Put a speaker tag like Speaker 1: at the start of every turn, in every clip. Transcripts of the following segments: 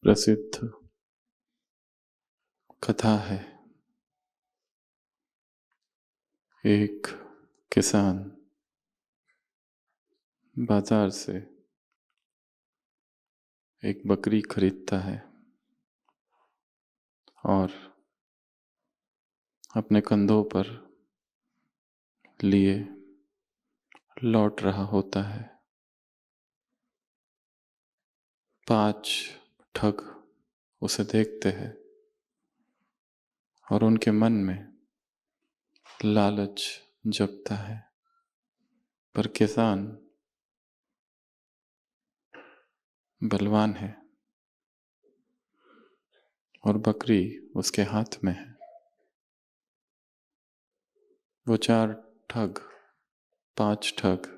Speaker 1: प्रसिद्ध कथा है। एक किसान बाजार से एक बकरी खरीदता है और अपने कंधों पर लिए लौट रहा होता है। 5 ठग उसे देखते हैं और उनके मन में लालच जगता है, पर किसान बलवान है और बकरी उसके हाथ में है। वो 5 ठग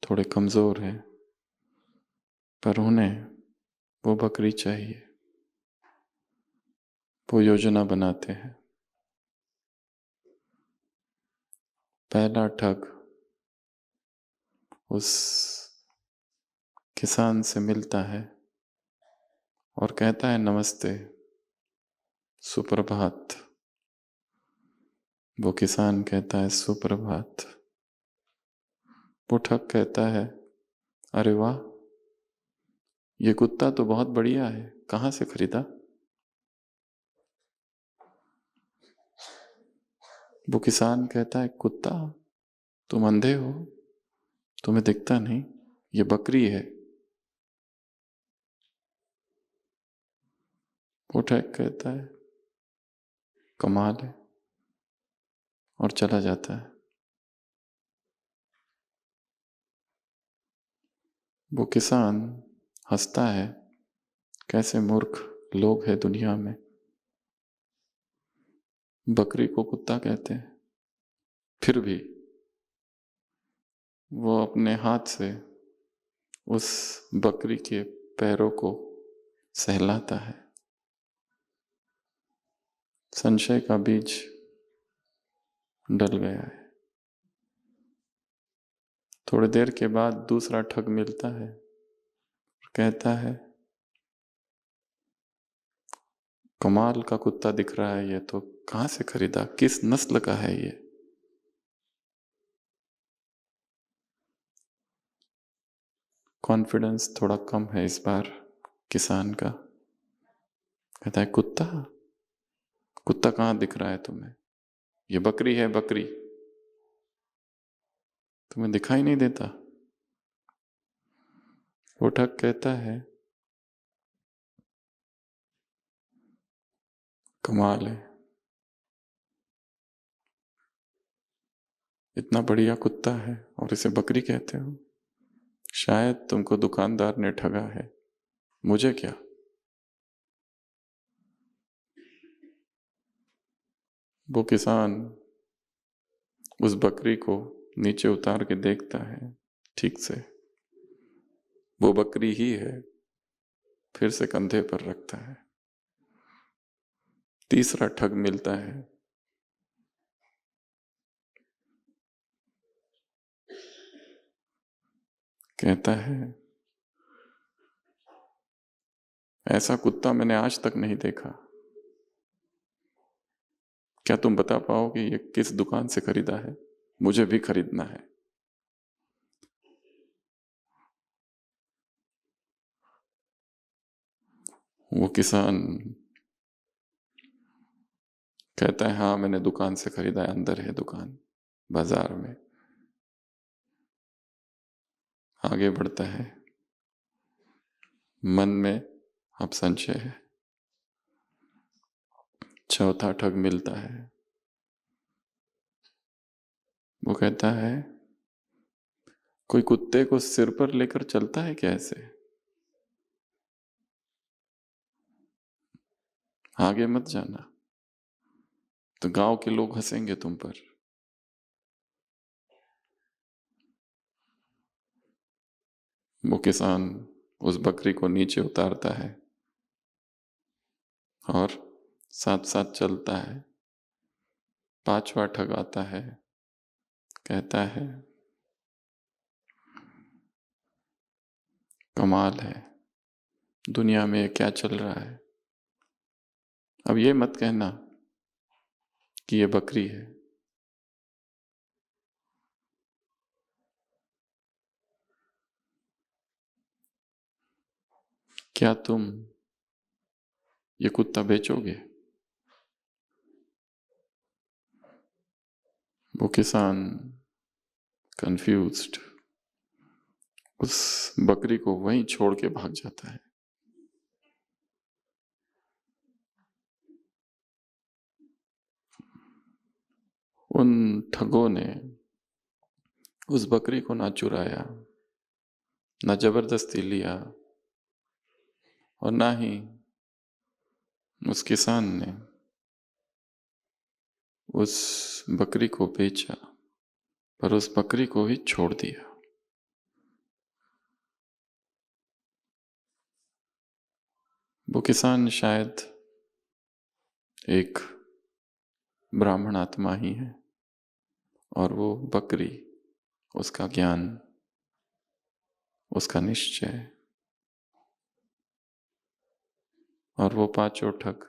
Speaker 1: थोड़े कमजोर हैं, पर उन्हें वो बकरी चाहिए। वो योजना बनाते हैं। पहला ठग उस किसान से मिलता है और कहता है, नमस्ते, सुप्रभात। वो किसान कहता है, सुप्रभात। वो ठग कहता है, अरे वाह, ये कुत्ता तो बहुत बढ़िया है, कहाँ से खरीदा? वो किसान कहता है, कुत्ता? तुम अंधे हो, तुम्हें दिखता नहीं? ये बकरी है। वो ठग कहता है, कमाल है, और चला जाता है। वो किसान हंसता है, कैसे मूर्ख लोग हैं दुनिया में। बकरी को कुत्ता कहते हैं, फिर भी वो अपने हाथ से उस बकरी के पैरों को सहलाता है। संशय का बीज डल गया है। थोड़ी देर के बाद दूसरा ठग मिलता है, कहता है, कमाल का कुत्ता दिख रहा है, ये तो कहाँ से खरीदा, किस नस्ल का है ये? कॉन्फिडेंस थोड़ा कम है इस बार किसान का। कहता है, कुत्ता? कुत्ता कहाँ दिख रहा है तुम्हें? ये बकरी है, बकरी। तुम्हें दिखाई नहीं देता? वो ठग कहता है, कमाल है, इतना बढ़िया कुत्ता है और इसे बकरी कहते हो? शायद तुमको दुकानदार ने ठगा है, मुझे क्या। वो किसान उस बकरी को नीचे उतार के देखता है ठीक से, वो बकरी ही है। फिर से कंधे पर रखता है। तीसरा ठग मिलता है। कहता है, ऐसा कुत्ता मैंने आज तक नहीं देखा। क्या तुम बता पाओगे ये किस दुकान से खरीदा है? मुझे भी खरीदना है। वो किसान कहता है, हाँ, मैंने दुकान से खरीदा है, अंदर है दुकान, बाजार में। आगे बढ़ता है। मन में अब संशय है। चौथा ठग मिलता है। वो कहता है, कोई कुत्ते को सिर पर लेकर चलता है क्या ऐसे? आगे मत जाना, तो गांव के लोग हंसेंगे तुम पर। वो किसान उस बकरी को नीचे उतारता है और साथ साथ चलता है। 5वां ठग आता है। कहता है, कमाल है, दुनिया में क्या चल रहा है। अब ये मत कहना कि ये बकरी है। क्या तुम ये कुत्ता बेचोगे? वो किसान कंफ्यूज्ड उस बकरी को वहीं छोड़ के भाग जाता है। उन ठगों ने उस बकरी को ना चुराया, ना जबरदस्ती लिया, और ना ही उस किसान ने उस बकरी को बेचा, पर उस बकरी को ही छोड़ दिया। वो किसान शायद एक ब्राह्मण आत्मा ही है, और वो बकरी उसका ज्ञान, उसका निश्चय, और वो पांचों ठग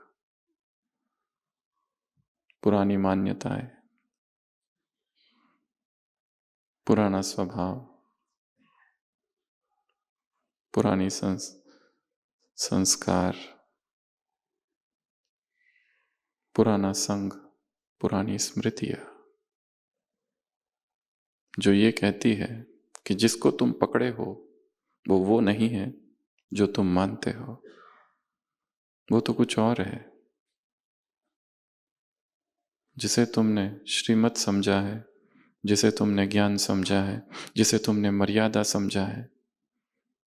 Speaker 1: पुरानी मान्यताएं, पुराना स्वभाव, पुरानी संस्कार, पुराना संग, पुरानी स्मृतियां, जो ये कहती है कि जिसको तुम पकड़े हो वो नहीं है जो तुम मानते हो, वो तो कुछ और है। जिसे तुमने श्रीमत समझा है, जिसे तुमने ज्ञान समझा है, जिसे तुमने मर्यादा समझा है,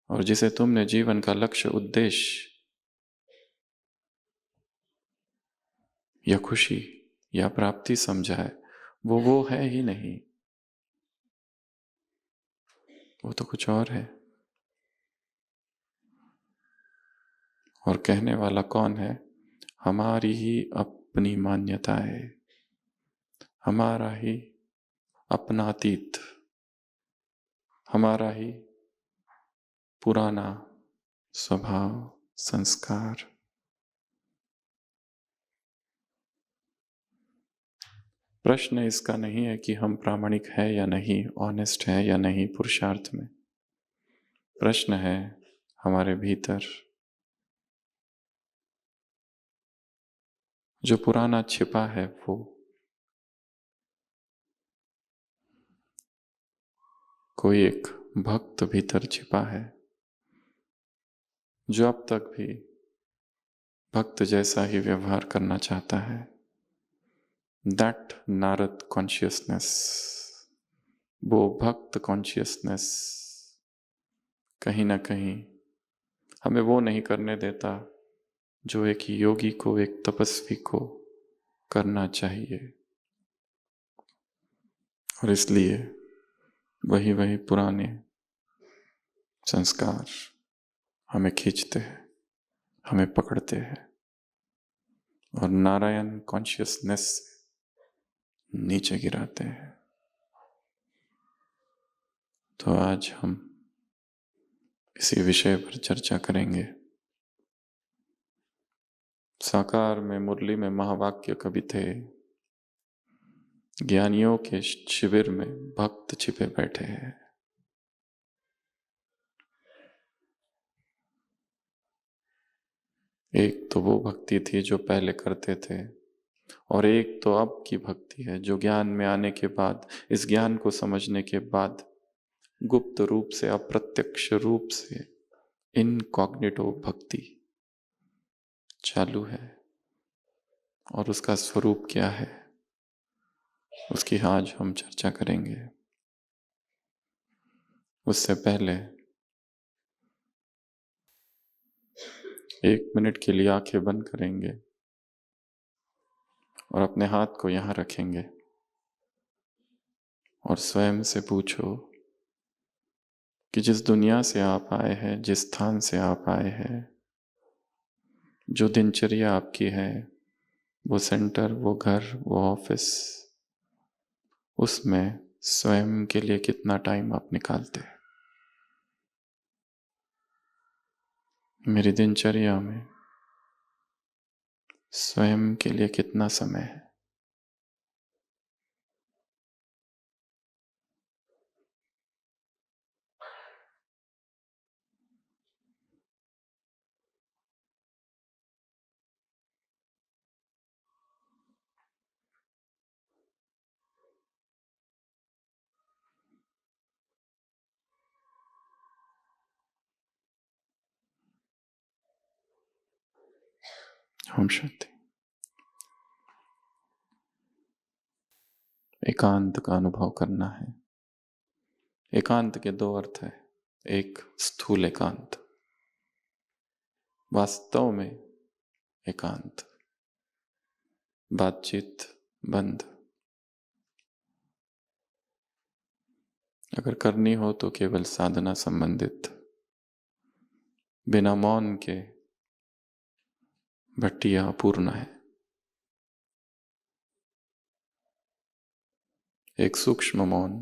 Speaker 1: और जिसे तुमने जीवन का लक्ष्य, उद्देश्य या खुशी या प्राप्ति समझा है, वो है ही नहीं। वो तो कुछ और है। और कहने वाला कौन है? हमारी ही अपनी मान्यता है, हमारा ही अपना अतीत, हमारा ही पुराना स्वभाव, संस्कार। प्रश्न इसका नहीं है कि हम प्रामाणिक है या नहीं, ऑनेस्ट है या नहीं पुरुषार्थ में। प्रश्न है हमारे भीतर जो पुराना छिपा है, वो कोई एक भक्त भीतर छिपा है जो अब तक भी भक्त जैसा ही व्यवहार करना चाहता है। दैट नारद कॉन्शियसनेस, वो भक्त कॉन्शियसनेस कहीं ना कहीं हमें वो नहीं करने देता जो एक योगी को, एक तपस्वी को करना चाहिए। और इसलिए वही वही पुराने संस्कार हमें खींचते हैं, हमें पकड़ते हैं, और नारायण कॉन्शियसनेस से नीचे गिराते हैं। तो आज हम इसी विषय पर चर्चा करेंगे। साकार में, मुरली में महावाक्य कवि थे, ज्ञानियों के शिविर में भक्त छिपे बैठे हैं। एक तो वो भक्ति थी जो पहले करते थे, और एक तो अब की भक्ति है जो ज्ञान में आने के बाद, इस ज्ञान को समझने के बाद गुप्त रूप से, अप्रत्यक्ष रूप से इनकॉग्निटो भक्ति चालू है। और उसका स्वरूप क्या है, उसकी आज हम चर्चा करेंगे। उससे पहले 1 मिनट के लिए आंखें बंद करेंगे और अपने हाथ को यहां रखेंगे और स्वयं से पूछो कि जिस दुनिया से आप आए हैं, जिस स्थान से आप आए हैं, जो दिनचर्या आपकी है, वो सेंटर, वो घर, वो ऑफिस, उसमें स्वयं के लिए कितना टाइम आप निकालते हैं? मेरी दिनचर्या में स्वयं के लिए कितना समय है? ओम शांति। एकांत का अनुभव करना है। एकांत के दो अर्थ है। एक स्थूल एकांत, वास्तव में एकांत, बातचीत बंद। अगर करनी हो तो केवल साधना संबंधित, बिना मौन के भट्टियां अपूर्ण है। एक सूक्ष्म मौन,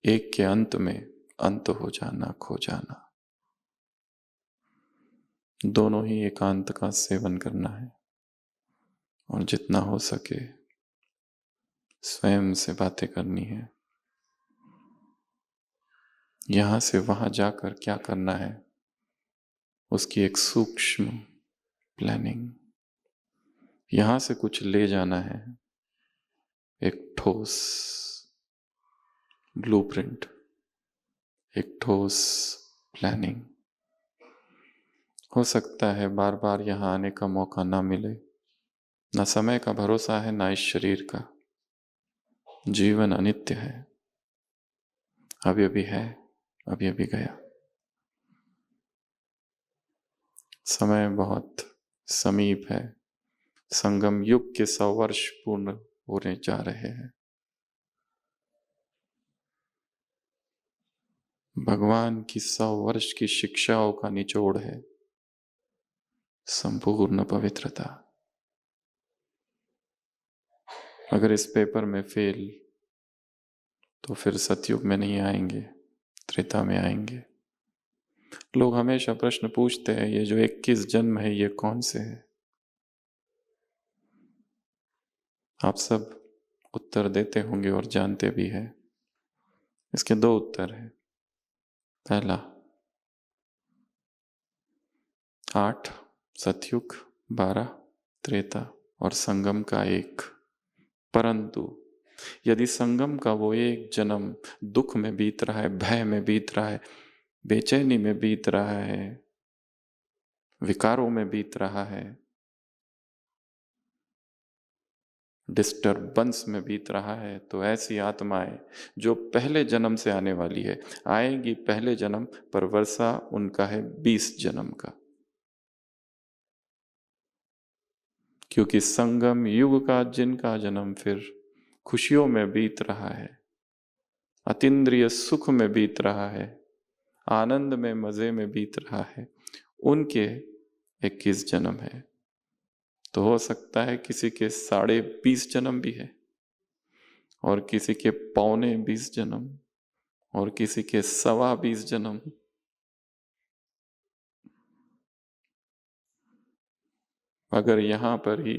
Speaker 1: एक के अंत में अंत हो जाना, खो जाना। दोनों ही एकांत का सेवन करना है और जितना हो सके स्वयं से बातें करनी है। यहां से वहां जाकर क्या करना है उसकी एक सूक्ष्म प्लानिंग। यहां से कुछ ले जाना है, एक ठोस ब्लूप्रिंट, एक ठोस प्लानिंग। हो सकता है बार बार यहां आने का मौका ना मिले, ना समय का भरोसा है, ना इस शरीर का। जीवन अनित्य है, अभी अभी है, अभी अभी गया। समय बहुत समीप है। संगम युग के 100 वर्ष पूर्ण होने जा रहे हैं। भगवान की 100 वर्ष की शिक्षाओं का निचोड़ है संपूर्ण पवित्रता। अगर इस पेपर में फेल तो फिर सतयुग में नहीं आएंगे, त्रेता में आएंगे। लोग हमेशा प्रश्न पूछते हैं, ये जो 21 जन्म है ये कौन से है? आप सब उत्तर देते होंगे और जानते भी हैं। इसके दो उत्तर हैं। पहला, 8 सतयुग, 12 त्रेता और संगम का एक। परंतु यदि संगम का वो एक जन्म दुख में बीत रहा है, भय में बीत रहा है, बेचैनी में बीत रहा है, विकारों में बीत रहा है, डिस्टर्बेंस में बीत रहा है, तो ऐसी आत्माएं जो पहले जन्म से आने वाली है आएंगी पहले जन्म, पर वर्षा उनका है 20 जन्म का। क्योंकि संगम युग का जिनका जन्म फिर खुशियों में बीत रहा है, अतीन्द्रिय सुख में बीत रहा है, आनंद में मजे में बीत रहा है, उनके 21 जन्म है। तो हो सकता है किसी के 20.5 जन्म भी है, और किसी के 20.25 जन्म, और किसी के 20.25 जन्म। अगर यहां पर ही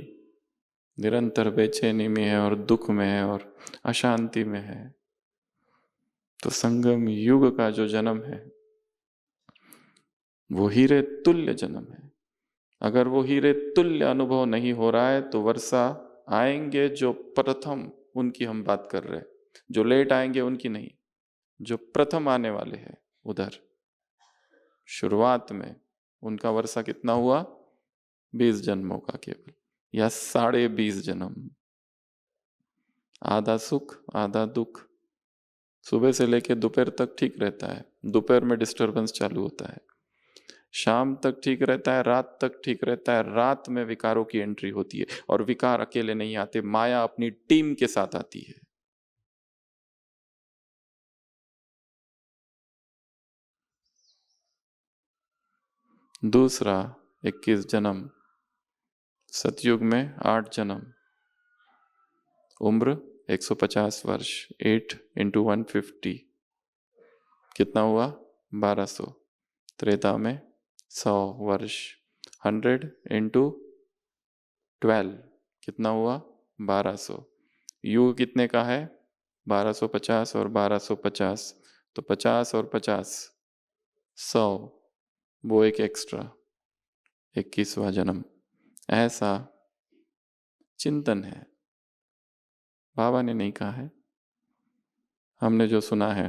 Speaker 1: निरंतर बेचैनी में है और दुख में है और अशांति में है, तो संगम युग का जो जन्म है वो हीरे तुल्य जन्म है। अगर वो हीरे तुल्य अनुभव नहीं हो रहा है तो वर्षा आएंगे जो प्रथम, उनकी हम बात कर रहे हैं। जो लेट आएंगे उनकी नहीं, जो प्रथम आने वाले हैं उधर शुरुआत में उनका वर्षा कितना हुआ? 20 जन्मों का केवल, या 20.5 जन्म। आधा सुख आधा दुख। सुबह से लेकर दोपहर तक ठीक रहता है, दोपहर में डिस्टरबेंस चालू होता है। शाम तक ठीक रहता है, रात तक ठीक रहता है, रात में विकारों की एंट्री होती है। और विकार अकेले नहीं आते, माया अपनी टीम के साथ आती है। दूसरा 21 जन्म, सतयुग में 8 जन्म, उम्र 150 वर्ष, 8 × 150 कितना हुआ? 1200। त्रेता में 100 वर्ष। 100 इंटू 12 कितना हुआ? 1200। युग कितने का है? 1250 और 1250, तो 50 और 50 100, वो एक एक्स्ट्रा 21वां जन्म। ऐसा चिंतन है, बाबा ने नहीं कहा है, हमने जो सुना है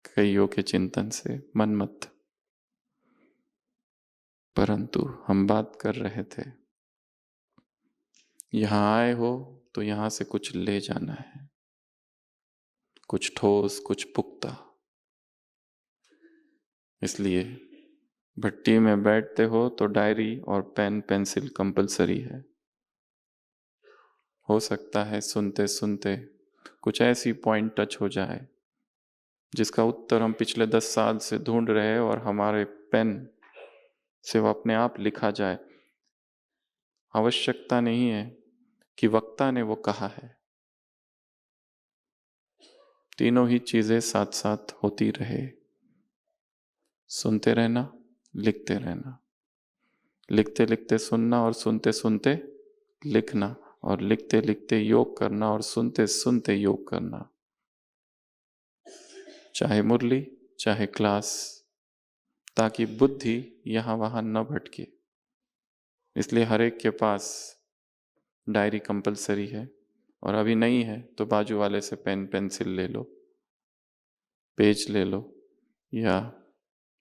Speaker 1: कईयों के चिंतन से मन मत। परंतु हम बात कर रहे थे, यहां आए हो तो यहां से कुछ ले जाना है, कुछ ठोस, कुछ पुख्ता। इसलिए भट्टी में बैठते हो तो डायरी और पेन पेंसिल कंपलसरी है। हो सकता है सुनते सुनते कुछ ऐसी पॉइंट टच हो जाए जिसका उत्तर हम पिछले 10 साल से ढूंढ रहे हैं और हमारे पेन से वो अपने आप लिखा जाए। आवश्यकता नहीं है कि वक्ता ने वो कहा है, तीनों ही चीजें साथ साथ होती रहे। सुनते रहना, लिखते रहना, लिखते लिखते सुनना और सुनते सुनते लिखना, और लिखते लिखते योग करना और सुनते सुनते योग करना। चाहे मुरली, चाहे क्लास, ताकि बुद्धि यहां वहां न भटके। इसलिए हर एक के पास डायरी कंपलसरी है, और अभी नहीं है तो बाजू वाले से पेन पेंसिल ले लो, पेज ले लो, या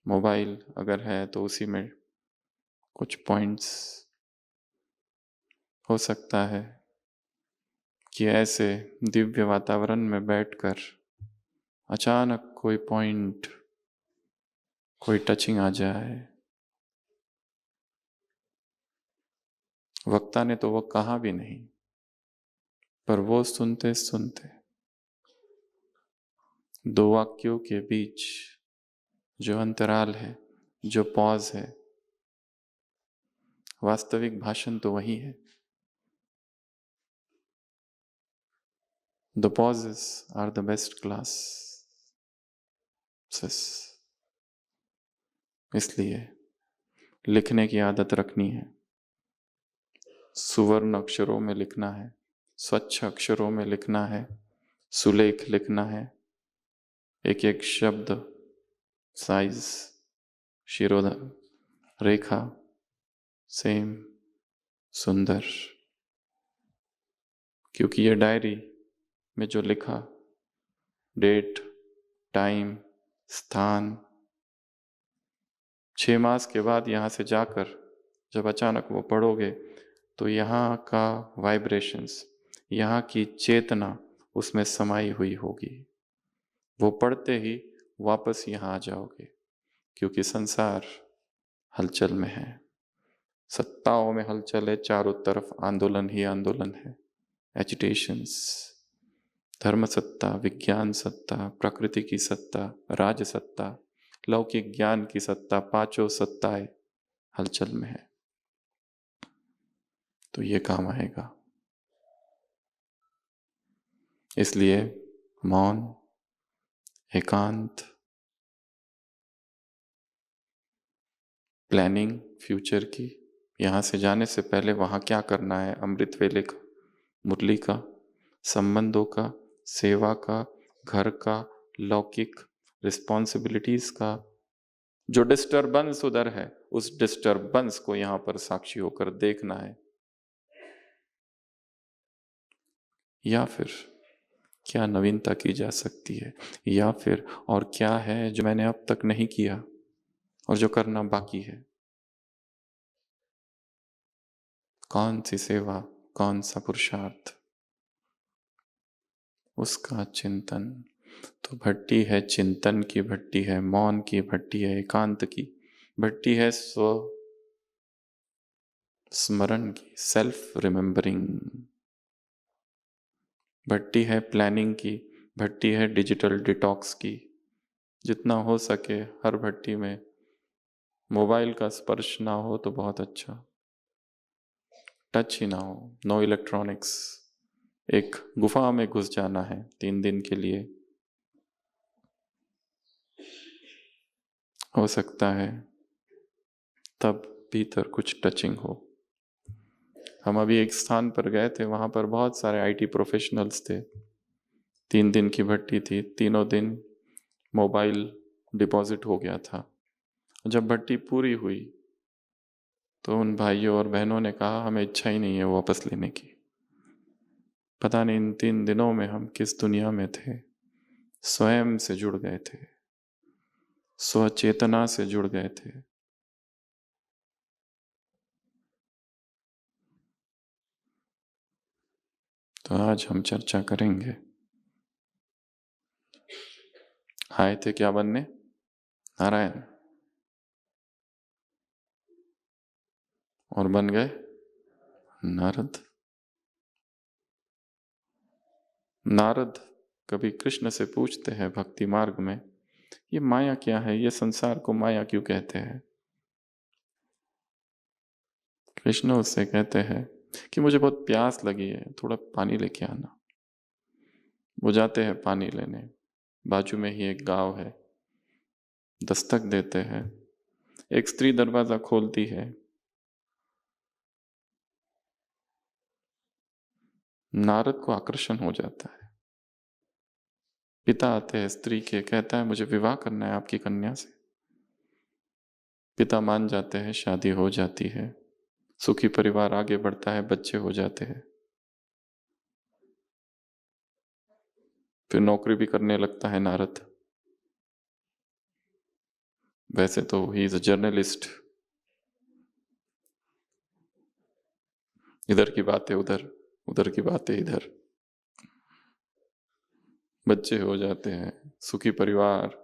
Speaker 1: मोबाइल अगर है तो उसी में कुछ पॉइंट्स। हो सकता है कि ऐसे दिव्य वातावरण में बैठकर अचानक कोई पॉइंट, कोई टचिंग आ जाए। वक्ता ने तो वो कहा भी नहीं, पर वो सुनते सुनते दो वाक्यों के बीच जो अंतराल है, जो पॉज है, वास्तविक भाषण तो वही है। The pauses are the best classes। इसलिए लिखने की आदत रखनी है, सुवर्ण अक्षरों में लिखना है, स्वच्छ अक्षरों में लिखना है, सुलेख लिखना है, एक एक शब्द, साइज, शिरोधार, रेखा सेम, सुंदर। क्योंकि ये डायरी में जो लिखा, डेट, टाइम, स्थान, 6 मास के बाद यहाँ से जाकर जब अचानक वो पढ़ोगे तो यहाँ का वाइब्रेशंस, यहाँ की चेतना उसमें समाई हुई होगी। वो पढ़ते ही वापस यहाँ आ जाओगे, क्योंकि संसार हलचल में है, सत्ताओं में हलचल है, चारों तरफ आंदोलन ही आंदोलन है, एजिटेशंस। धर्म सत्ता, विज्ञान सत्ता, प्रकृति की सत्ता, राज सत्ता, लौकिक ज्ञान की सत्ता, पांचों सत्ताएं हलचल में है। तो ये काम आएगा। इसलिए मौन, एकांत, प्लानिंग फ्यूचर की, यहाँ से जाने से पहले वहाँ क्या करना है, अमृत वेले का, मुरली का, संबंधों का, सेवा का, घर का, लौकिक रिस्पॉन्सिबिलिटीज का, जो डिस्टर्बेंस उधर है उस डिस्टर्बेंस को यहाँ पर साक्षी होकर देखना है। या फिर क्या नवीनता की जा सकती है, या फिर और क्या है जो मैंने अब तक नहीं किया और जो करना बाकी है। कौन सी सेवा, कौन सा पुरुषार्थ, उसका चिंतन। तो भट्टी है चिंतन की भट्टी है, मौन की भट्टी है, एकांत की भट्टी है, स्व स्मरण की, सेल्फ रिमेंबरिंग भट्टी है, प्लानिंग की भट्टी है, डिजिटल डिटॉक्स की। जितना हो सके हर भट्टी में मोबाइल का स्पर्श ना हो तो बहुत अच्छा, टच ही ना हो, नो इलेक्ट्रॉनिक्स। एक गुफा में घुस जाना है 3 दिन के लिए। हो सकता है तब भीतर कुछ टचिंग हो। हम अभी एक स्थान पर गए थे, वहाँ पर बहुत सारे आईटी प्रोफेशनल्स थे। 3 दिन की भट्टी थी, तीनों दिन मोबाइल डिपॉजिट हो गया था। जब भट्टी पूरी हुई तो उन भाइयों और बहनों ने कहा हमें इच्छा ही नहीं है वापस लेने की। पता नहीं इन 3 दिनों में हम किस दुनिया में थे। स्वयं से जुड़ गए थे, स्वचेतना से जुड़ गए थे। तो आज हम चर्चा करेंगे। आए थे क्या बनने? नारायण। और बन गए नारद। नारद कभी कृष्ण से पूछते हैं भक्ति मार्ग में, ये माया क्या है, ये संसार को माया क्यों कहते हैं? कृष्ण उससे कहते हैं कि मुझे बहुत प्यास लगी है, थोड़ा पानी लेके आना। वो जाते हैं पानी लेने। बाजू में ही एक गांव है। दस्तक देते हैं। एक स्त्री दरवाजा खोलती है। नारद को आकर्षण हो जाता है। पिता आते हैं स्त्री के, कहता है मुझे विवाह करना है आपकी कन्या से। पिता मान जाते हैं, शादी हो जाती है। सुखी परिवार आगे बढ़ता है, बच्चे हो जाते हैं। फिर नौकरी भी करने लगता है नारद। वैसे तो ही इज अ जर्नलिस्ट। इधर की बातें उधर, उधर की बातें इधर। बच्चे हो जाते हैं, सुखी परिवार,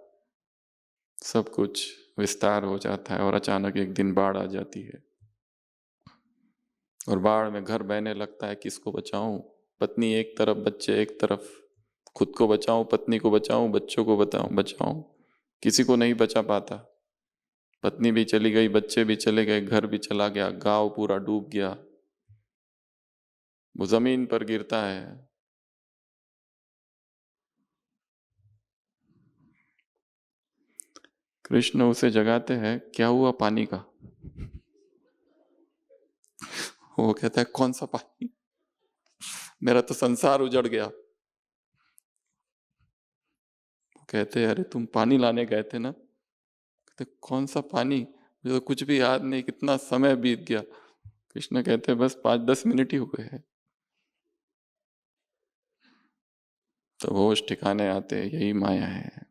Speaker 1: सब कुछ विस्तार हो जाता है। और अचानक एक दिन बाढ़ आ जाती है और बाढ़ में घर बहने लगता है। किसको बचाऊं? पत्नी एक तरफ, बच्चे एक तरफ। खुद को बचाऊं, पत्नी को बचाऊं, बच्चों को बचाऊं। किसी को नहीं बचा पाता। पत्नी भी चली गई, बच्चे भी चले गए, घर भी चला गया, गांव पूरा डूब गया। वो जमीन पर गिरता है। कृष्ण उसे जगाते हैं, क्या हुआ पानी का? वो कहता है कौन सा पानी, मेरा तो संसार उजड़ गया। वो कहते हैं अरे तुम पानी लाने गए थे ना। कहते कौन सा पानी, मुझे तो कुछ भी याद नहीं, कितना समय बीत गया। कृष्ण कहते हैं बस 5-10 मिनट ही हुए हैं। तो होश ठिकाने आते, यही माया है।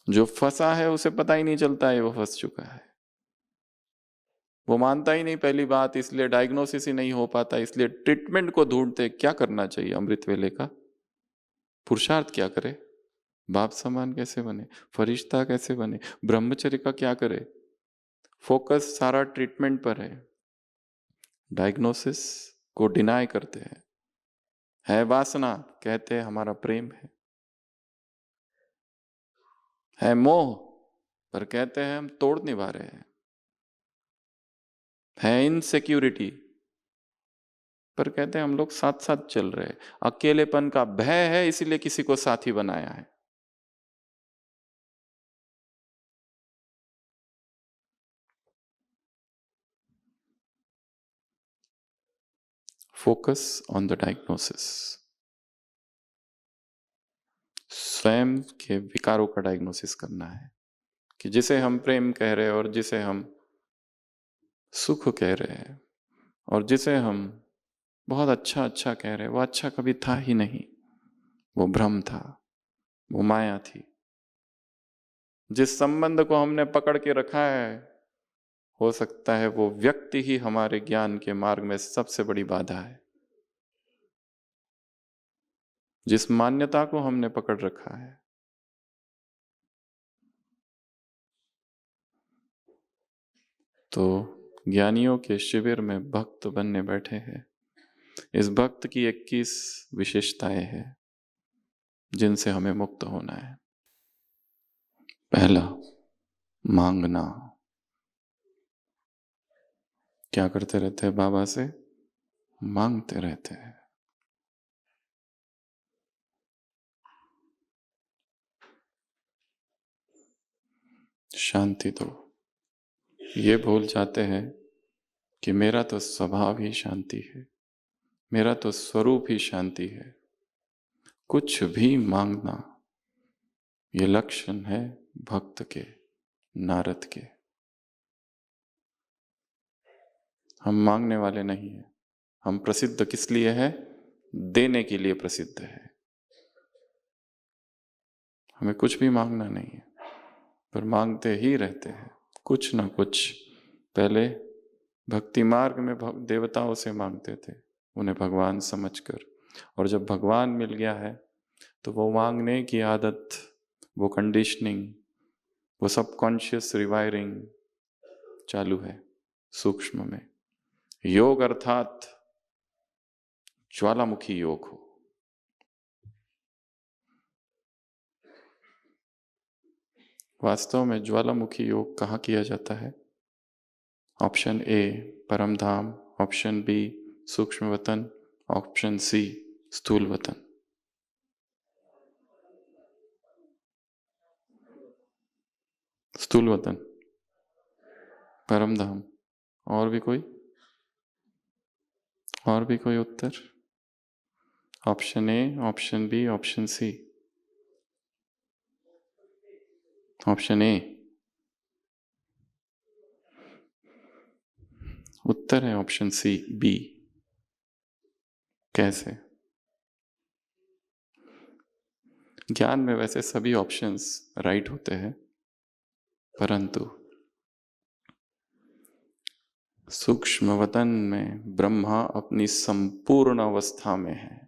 Speaker 1: जो फंसा है उसे पता ही नहीं चलता है वो फंस चुका है। वो मानता ही नहीं पहली बात, इसलिए डायग्नोसिस ही नहीं हो पाता, इसलिए ट्रीटमेंट को ढूंढते। क्या करना चाहिए अमृत वेले का? पुरुषार्थ क्या करे? बाप समान कैसे बने, फरिश्ता कैसे बने, ब्रह्मचर्य का क्या करे? फोकस सारा ट्रीटमेंट पर डायग्नोसिस को डिनाई करते हैं। है वासना, कहते हैं हमारा प्रेम है मोह, पर कहते हैं हम तोड़ निभा रहे हैं। है इनसिक्योरिटी, पर कहते हैं हम लोग साथ साथ चल रहे हैं। अकेलेपन का भय है, इसीलिए किसी को साथी बनाया है। Focus on the diagnosis. स्वयं के विकारों का डायग्नोसिस करना है कि जिसे हम प्रेम कह रहे हैं और जिसे हम सुख कह रहे हैं और जिसे हम बहुत अच्छा अच्छा कह रहे हैं, वो अच्छा कभी था ही नहीं। वो भ्रम था, वो माया थी। जिस संबंध को हमने पकड़ के रखा है, हो सकता है वो व्यक्ति ही हमारे ज्ञान के मार्ग में सबसे बड़ी बाधा है। जिस मान्यता को हमने पकड़ रखा है, तो ज्ञानियों के शिविर में भक्त बनने बैठे हैं। इस भक्त की 21 विशेषताएं हैं जिनसे हमें मुक्त होना है। पहला, मांगना। क्या करते रहते हैं? बाबा से मांगते रहते हैं। शांति दो, ये भूल जाते हैं कि मेरा तो स्वभाव ही शांति है, मेरा तो स्वरूप ही शांति है। कुछ भी मांगना ये लक्षण है भक्त के, नारद के। हम मांगने वाले नहीं हैं। हम प्रसिद्ध किस लिए है? देने के लिए प्रसिद्ध है। हमें कुछ भी मांगना नहीं है, पर मांगते ही रहते हैं कुछ ना कुछ। पहले भक्ति मार्ग में देवताओं से मांगते थे, उन्हें भगवान समझकर, और जब भगवान मिल गया है तो वो मांगने की आदत, वो कंडीशनिंग, वो सबकॉन्शियस रिवायरिंग चालू है सूक्ष्म में। योग अर्थात ज्वालामुखी योग हो। वास्तव में ज्वालामुखी योग कहाँ किया जाता है? ऑप्शन ए परम धाम, ऑप्शन बी सूक्ष्म वतन, ऑप्शन सी स्थूल वतन। स्थूल वतन, परम धाम। और भी कोई? और भी कोई उत्तर? Option A, option B, option C. Option A उत्तर है, ऑप्शन सी, बी। कैसे? ज्ञान में वैसे सभी ऑप्शंस राइट होते हैं, परंतु सूक्ष्म वतन में ब्रह्मा अपनी संपूर्ण अवस्था में है,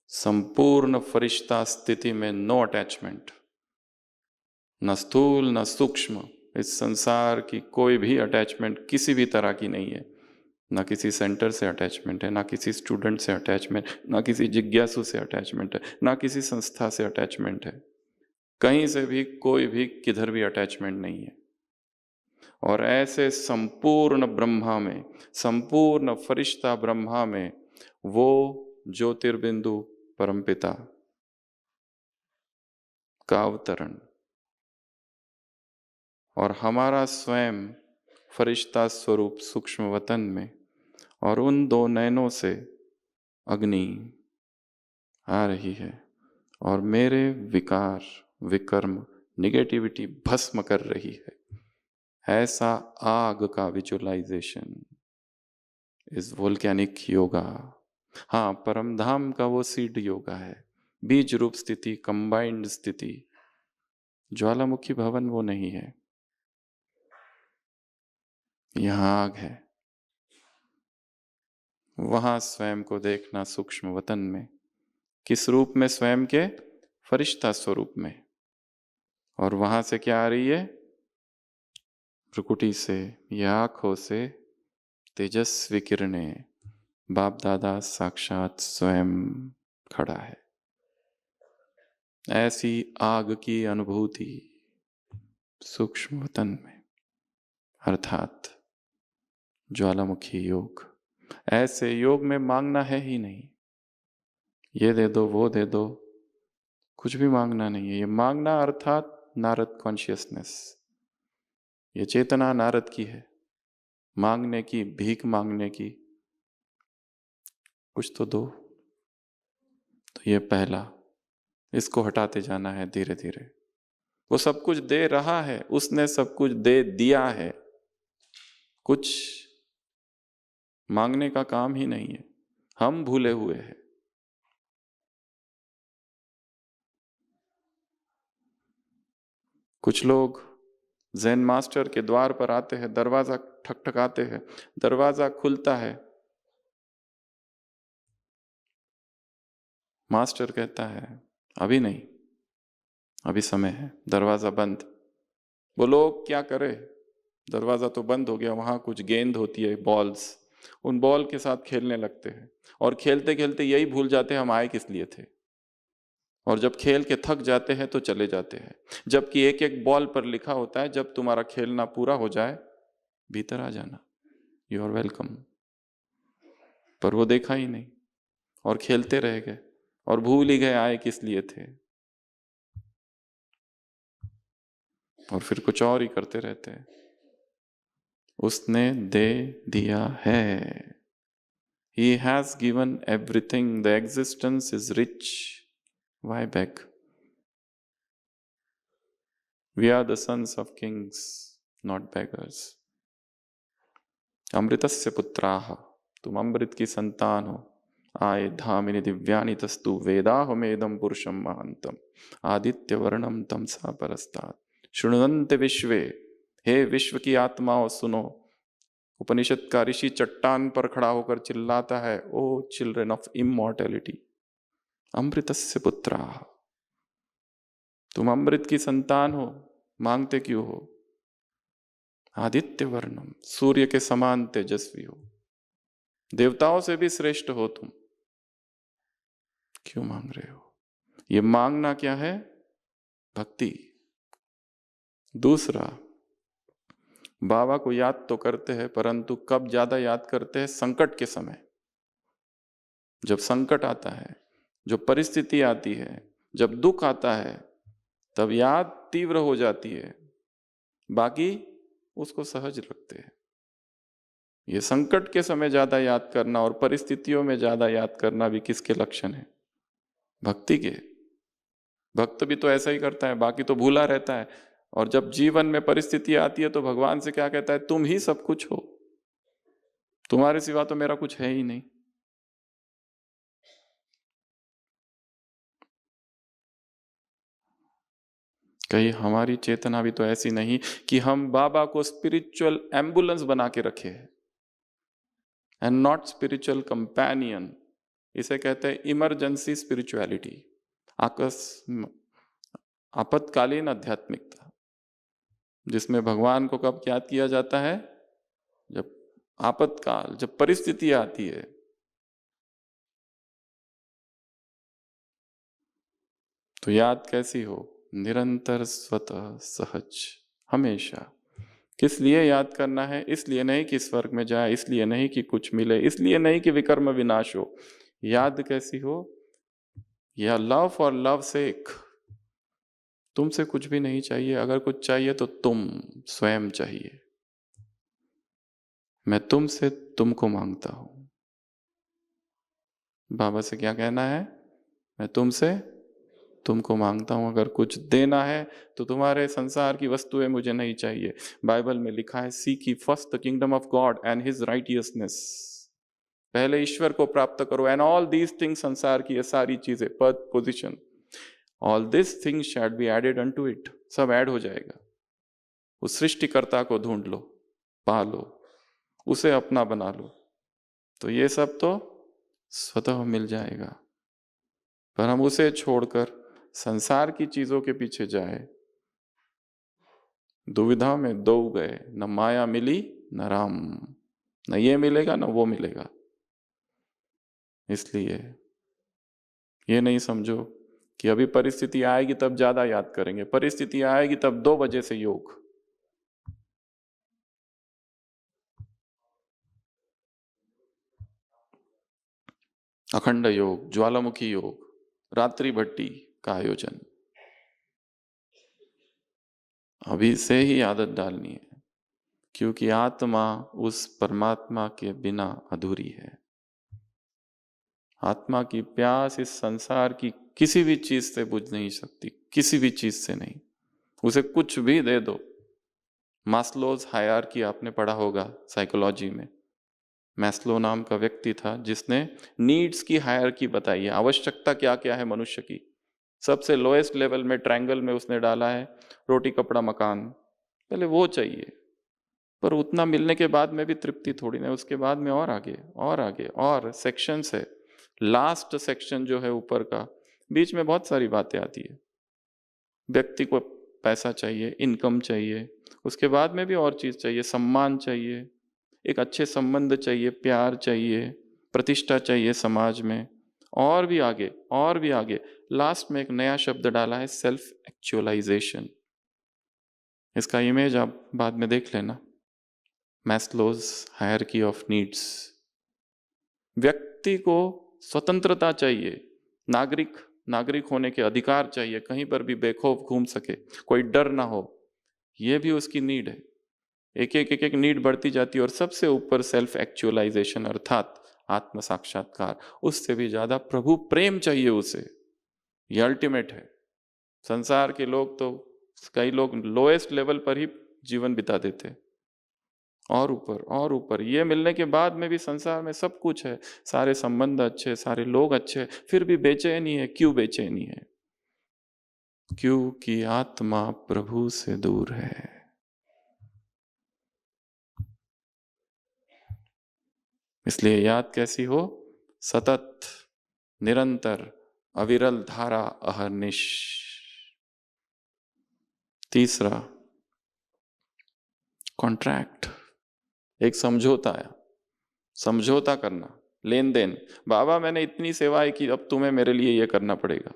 Speaker 1: संपूर्ण फरिश्ता स्थिति में, नो अटैचमेंट, न स्थूल न सूक्ष्म। इस संसार की कोई भी अटैचमेंट किसी भी तरह की नहीं है। ना किसी सेंटर से अटैचमेंट है, ना किसी स्टूडेंट से अटैचमेंट, ना किसी जिज्ञासु से अटैचमेंट है, ना किसी संस्था से अटैचमेंट है। कहीं से भी कोई भी किधर भी अटैचमेंट नहीं है। और ऐसे संपूर्ण ब्रह्मा में, संपूर्ण फरिश्ता ब्रह्मा में, वो ज्योतिर्बिंदु परमपिता का अवतरण और हमारा स्वयं फरिश्ता स्वरूप सूक्ष्म वतन में, और उन दो नयनों से अग्नि आ रही है और मेरे विकार, विकर्म, निगेटिविटी भस्म कर रही है। ऐसा आग का विजुअलाइजेशन इस वोल्केनिक योगा। हाँ, परमधाम का वो सीड योगा है, बीज रूप स्थिति, कंबाइंड स्थिति। ज्वालामुखी भवन वो नहीं है, यहां आग है। वहां स्वयं को देखना सूक्ष्म वतन में, किस रूप में? स्वयं के फरिश्ता स्वरूप में। और वहां से क्या आ रही है? प्रकृति से या आंखों से तेजस्वी किरणें। बाप दादा साक्षात स्वयं खड़ा है। ऐसी आग की अनुभूति सूक्ष्म वतन में, अर्थात ज्वालामुखी योग। ऐसे योग में मांगना है ही नहीं, ये दे दो वो दे दो, कुछ भी मांगना नहीं है। ये मांगना अर्थात नारद कॉन्शियसनेस, ये चेतना नारद की है, मांगने की, भीख मांगने की, कुछ तो दो। तो ये पहला, इसको हटाते जाना है धीरे धीरे। वो सब कुछ दे रहा है, उसने सब कुछ दे दिया है, कुछ मांगने का काम ही नहीं है। हम भूले हुए हैं। कुछ लोग ज़ेन मास्टर के द्वार पर आते हैं, दरवाजा ठकठकाते हैं, दरवाजा खुलता है, मास्टर कहता है अभी नहीं, अभी समय है, दरवाजा बंद। वो लोग क्या करे? दरवाजा तो बंद हो गया, वहां कुछ गेंद होती है, बॉल्स, उन बॉल के साथ खेलने लगते हैं और खेलते खेलते यही भूल जाते हैं हम आए किस लिए थे। और जब खेल के थक जाते हैं तो चले जाते हैं, जबकि एक एक बॉल पर लिखा होता है जब तुम्हारा खेलना पूरा हो जाए भीतर आ जाना, यू आर वेलकम। पर वो देखा ही नहीं और खेलते रह गए और भूल ही गए आए किस लिए थे, और फिर कुछ और ही करते रहते हैं। उसने दे दिया है। He has given everything. The existence is rich. Why beg? We are the sons of kings, not beggars. अमृतस्य पुत्राः, तुम अमृत की संतान हो। आए धामिनी दिव्यानि तस्तु वेदाहमेदं पुरुषं महांतम आदित्य वर्णम तमसा परस्तात् शृण्वन्ते विश्वे। हे विश्व की आत्माओं सुनो। उपनिषद का ऋषि चट्टान पर खड़ा होकर चिल्लाता है, ओ चिल्ड्रन ऑफ इमॉर्टैलिटी, अमृतस्य पुत्राः, तुम अमृत की संतान हो, मांगते क्यों हो? आदित्य वर्णम, सूर्य के समान तेजस्वी हो, देवताओं से भी श्रेष्ठ हो तुम, क्यों मांग रहे हो? ये मांगना क्या है? भक्ति। दूसरा, बाबा को याद तो करते हैं, परंतु कब ज्यादा याद करते हैं? संकट के समय। जब संकट आता है, जो परिस्थिति आती है, जब दुख आता है, तब याद तीव्र हो जाती है, बाकी उसको सहज रखते हैं। ये संकट के समय ज्यादा याद करना और परिस्थितियों में ज्यादा याद करना भी किसके लक्षण है? भक्ति के। भक्त भी तो ऐसा ही करता है, बाकी तो भूला रहता है। और जब जीवन में परिस्थिति आती है तो भगवान से क्या कहता है? तुम ही सब कुछ हो, तुम्हारे सिवा तो मेरा कुछ है ही नहीं। कहीं हमारी चेतना भी तो ऐसी नहीं कि हम बाबा को स्पिरिचुअल एम्बुलेंस बना के रखे हैं एंड नॉट स्पिरिचुअल कंपेनियन। इसे कहते हैं इमरजेंसी स्पिरिचुअलिटी, आपातकालीन आध्यात्मिकता, जिसमें भगवान को कब याद किया जाता है? जब आपातकाल, जब परिस्थिति आती है। तो याद कैसी हो? निरंतर, स्वतः, सहज, हमेशा। किस लिए याद करना है? इसलिए नहीं कि स्वर्ग में जाए, इसलिए नहीं कि कुछ मिले, इसलिए नहीं कि विकर्म विनाश हो। याद कैसी हो? या लव फॉर लव सेक। तुमसे कुछ भी नहीं चाहिए, अगर कुछ चाहिए तो तुम स्वयं चाहिए। मैं तुमसे तुमको मांगता हूं। बाबा से क्या कहना है? मैं तुमसे तुमको मांगता हूं। अगर कुछ देना है तो तुम्हारे संसार की वस्तुएं मुझे नहीं चाहिए। बाइबल में लिखा है, seek ye first the kingdom of God and his righteousness। पहले ईश्वर को प्राप्त करो, एंड ऑल दीज थिंग्स, संसार की ये सारी चीजें, पद, position, all this things shall be added unto it, सब ऐड हो जाएगा। उस सृष्टिकर्ता को ढूंढ लो, पा लो, उसे अपना बना लो, तो ये सब तो स्वतः मिल जाएगा। पर हम उसे छोड़कर संसार की चीजों के पीछे जाए, दुविधा में दो गए, न माया मिली न राम, न ये मिलेगा न वो मिलेगा। इसलिए ये नहीं समझो कि अभी परिस्थिति आएगी तब ज्यादा याद करेंगे, परिस्थिति आएगी तब 2 बजे से योग। अखंड योग, ज्वालामुखी योग, रात्रि भट्टी का आयोजन अभी से ही आदत डालनी है, क्योंकि आत्मा उस परमात्मा के बिना अधूरी है। आत्मा की प्यास इस संसार की किसी भी चीज से बुझ नहीं सकती, किसी भी चीज से नहीं। उसे कुछ भी दे दो। मास्लोज हायरार्की आपने पढ़ा होगा साइकोलॉजी में। मैस्लो नाम का व्यक्ति था जिसने नीड्स की हायरार्की बताई है, आवश्यकता क्या क्या है मनुष्य की। सबसे लोएस्ट लेवल में, ट्रायंगल में उसने डाला है रोटी कपड़ा मकान। पहले वो चाहिए, पर उतना मिलने के बाद में भी तृप्ति थोड़ी ना, उसके बाद में और आगे और आगे और सेक्शंस है। लास्ट सेक्शन जो है ऊपर का, बीच में बहुत सारी बातें आती है। व्यक्ति को पैसा चाहिए, इनकम चाहिए, उसके बाद में भी और चीज चाहिए, सम्मान चाहिए, एक अच्छे संबंध चाहिए, प्यार चाहिए, प्रतिष्ठा चाहिए समाज में, और भी आगे और भी आगे। लास्ट में एक नया शब्द डाला है, सेल्फ एक्चुअलाइजेशन। इसका इमेज आप बाद में देख लेना, मैस्लोज हायरार्की ऑफ नीड्स। व्यक्ति को स्वतंत्रता चाहिए, नागरिक होने के अधिकार चाहिए, कहीं पर भी बेखौफ घूम सके, कोई डर ना हो, यह भी उसकी नीड है। एक एक एक एक नीड बढ़ती जाती है, और सबसे ऊपर सेल्फ एक्चुअलाइजेशन अर्थात आत्म साक्षात्कार। उससे भी ज्यादा प्रभु प्रेम चाहिए उसे, ये अल्टीमेट है। संसार के लोग तो, कई लोग लोएस्ट लेवल पर ही जीवन बिता देते, और ऊपर और ऊपर। ये मिलने के बाद में भी संसार में सब कुछ है, सारे संबंध अच्छे, सारे लोग अच्छे, फिर भी बेचैनी है। क्यों बेचैनी है? क्योंकि आत्मा प्रभु से दूर है। इसलिए याद कैसी हो? सतत, निरंतर, अविरल धारा अहर्निश। तीसरा, कॉन्ट्रैक्ट, एक समझौता है, समझौता करना, लेन देन। बाबा मैंने इतनी सेवाएं की, अब तुम्हें मेरे लिए ये करना पड़ेगा।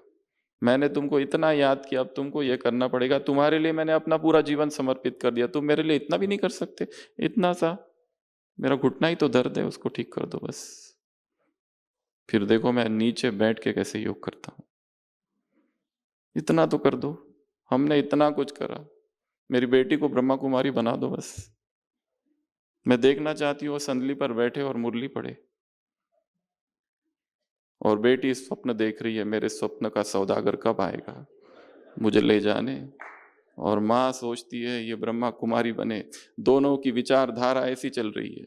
Speaker 1: मैंने तुमको इतना याद किया, अब तुमको ये करना पड़ेगा। तुम्हारे लिए मैंने अपना पूरा जीवन समर्पित कर दिया, तुम मेरे लिए इतना भी नहीं कर सकते? इतना सा, मेरा घुटना ही तो दर्द है, उसको ठीक कर दो बस। फिर देखो मैं नीचे बैठ के कैसे योग करता हूं। इतना तो कर दो, हमने इतना कुछ करा। मेरी बेटी को ब्रह्मा कुमारी बना दो बस। मैं देखना चाहती हूँ वो संदली पर बैठे और मुरली पढ़े। और बेटी स्वप्न देख रही है, मेरे स्वप्न का सौदागर कब आएगा मुझे ले जाने। और माँ सोचती है ये ब्रह्मा कुमारी बने। दोनों की विचारधारा ऐसी चल रही है।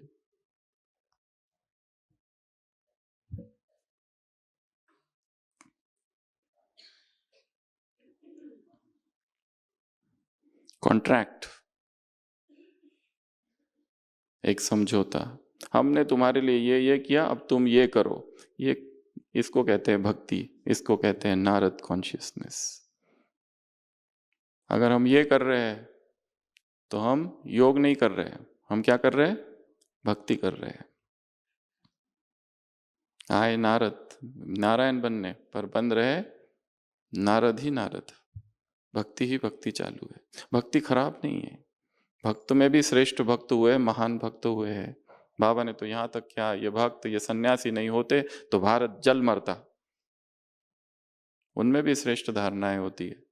Speaker 1: कॉन्ट्रैक्ट, एक समझौता। हमने तुम्हारे लिए ये किया, अब तुम ये करो। ये, इसको कहते हैं भक्ति, इसको कहते हैं नारद कॉन्शियसनेस। अगर हम ये कर रहे हैं तो हम योग नहीं कर रहे हैं, हम क्या कर रहे हैं? भक्ति कर रहे हैं। आए नारद नारायण बनने, पर बन रहे नारद ही नारद। भक्ति ही भक्ति चालू है। भक्ति खराब नहीं है, भक्त में भी श्रेष्ठ भक्त हुए, महान भक्त हुए हैं। बाबा ने तो यहां तक क्या, ये भक्त, ये सन्यासी नहीं होते तो भारत जल मरता। उनमें भी श्रेष्ठ धारणाएं होती है।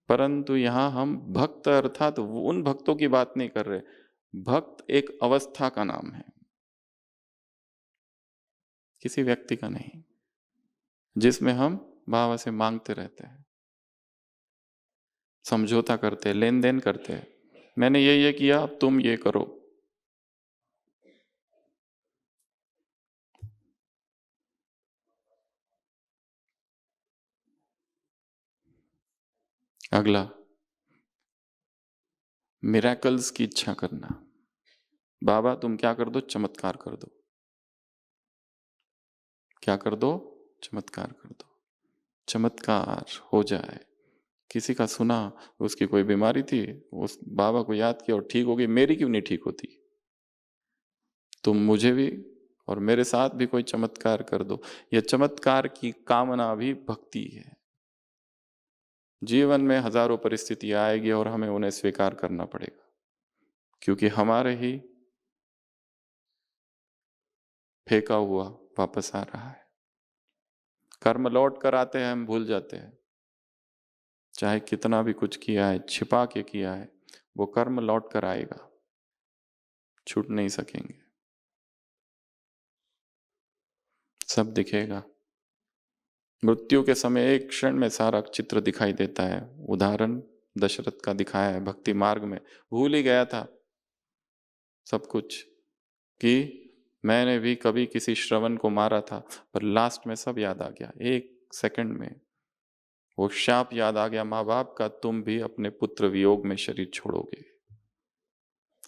Speaker 1: परंतु यहां हम भक्त अर्थात उन भक्तों की बात नहीं कर रहे। भक्त एक अवस्था का नाम है, किसी व्यक्ति का नहीं, जिसमें हम बाबा से मांगते रहते हैं, समझौता करते हैं, लेन देन करते हैं। मैंने ये किया, अब तुम ये करो। अगला, मिरेकल्स की इच्छा करना। बाबा तुम क्या कर दो? चमत्कार कर दो। क्या कर दो? चमत्कार कर दो। चमत्कार हो जाए। किसी का सुना, उसकी कोई बीमारी थी, उस बाबा को याद किया और ठीक हो गई, मेरी क्यों नहीं ठीक होती? तुम मुझे भी और मेरे साथ भी कोई चमत्कार कर दो। यह चमत्कार की कामना भी भक्ति है। जीवन में हजारों परिस्थितियां आएगी और हमें उन्हें स्वीकार करना पड़ेगा, क्योंकि हमारे ही फेंका हुआ वापस आ रहा है। कर्म लौट कर आते हैं, हम भूल जाते हैं। चाहे कितना भी कुछ किया है, छिपा के किया है, वो कर्म लौट कर आएगा, छूट नहीं सकेंगे, सब दिखेगा। मृत्यु के समय एक क्षण में सारा चित्र दिखाई देता है। उदाहरण दशरथ का दिखाया है भक्ति मार्ग में। भूल ही गया था सब कुछ, कि मैंने भी कभी किसी श्रवण को मारा था, पर लास्ट में सब याद आ गया। एक सेकंड में वो शाप याद आ गया माँ बाप का, तुम भी अपने पुत्र वियोग में शरीर छोड़ोगे।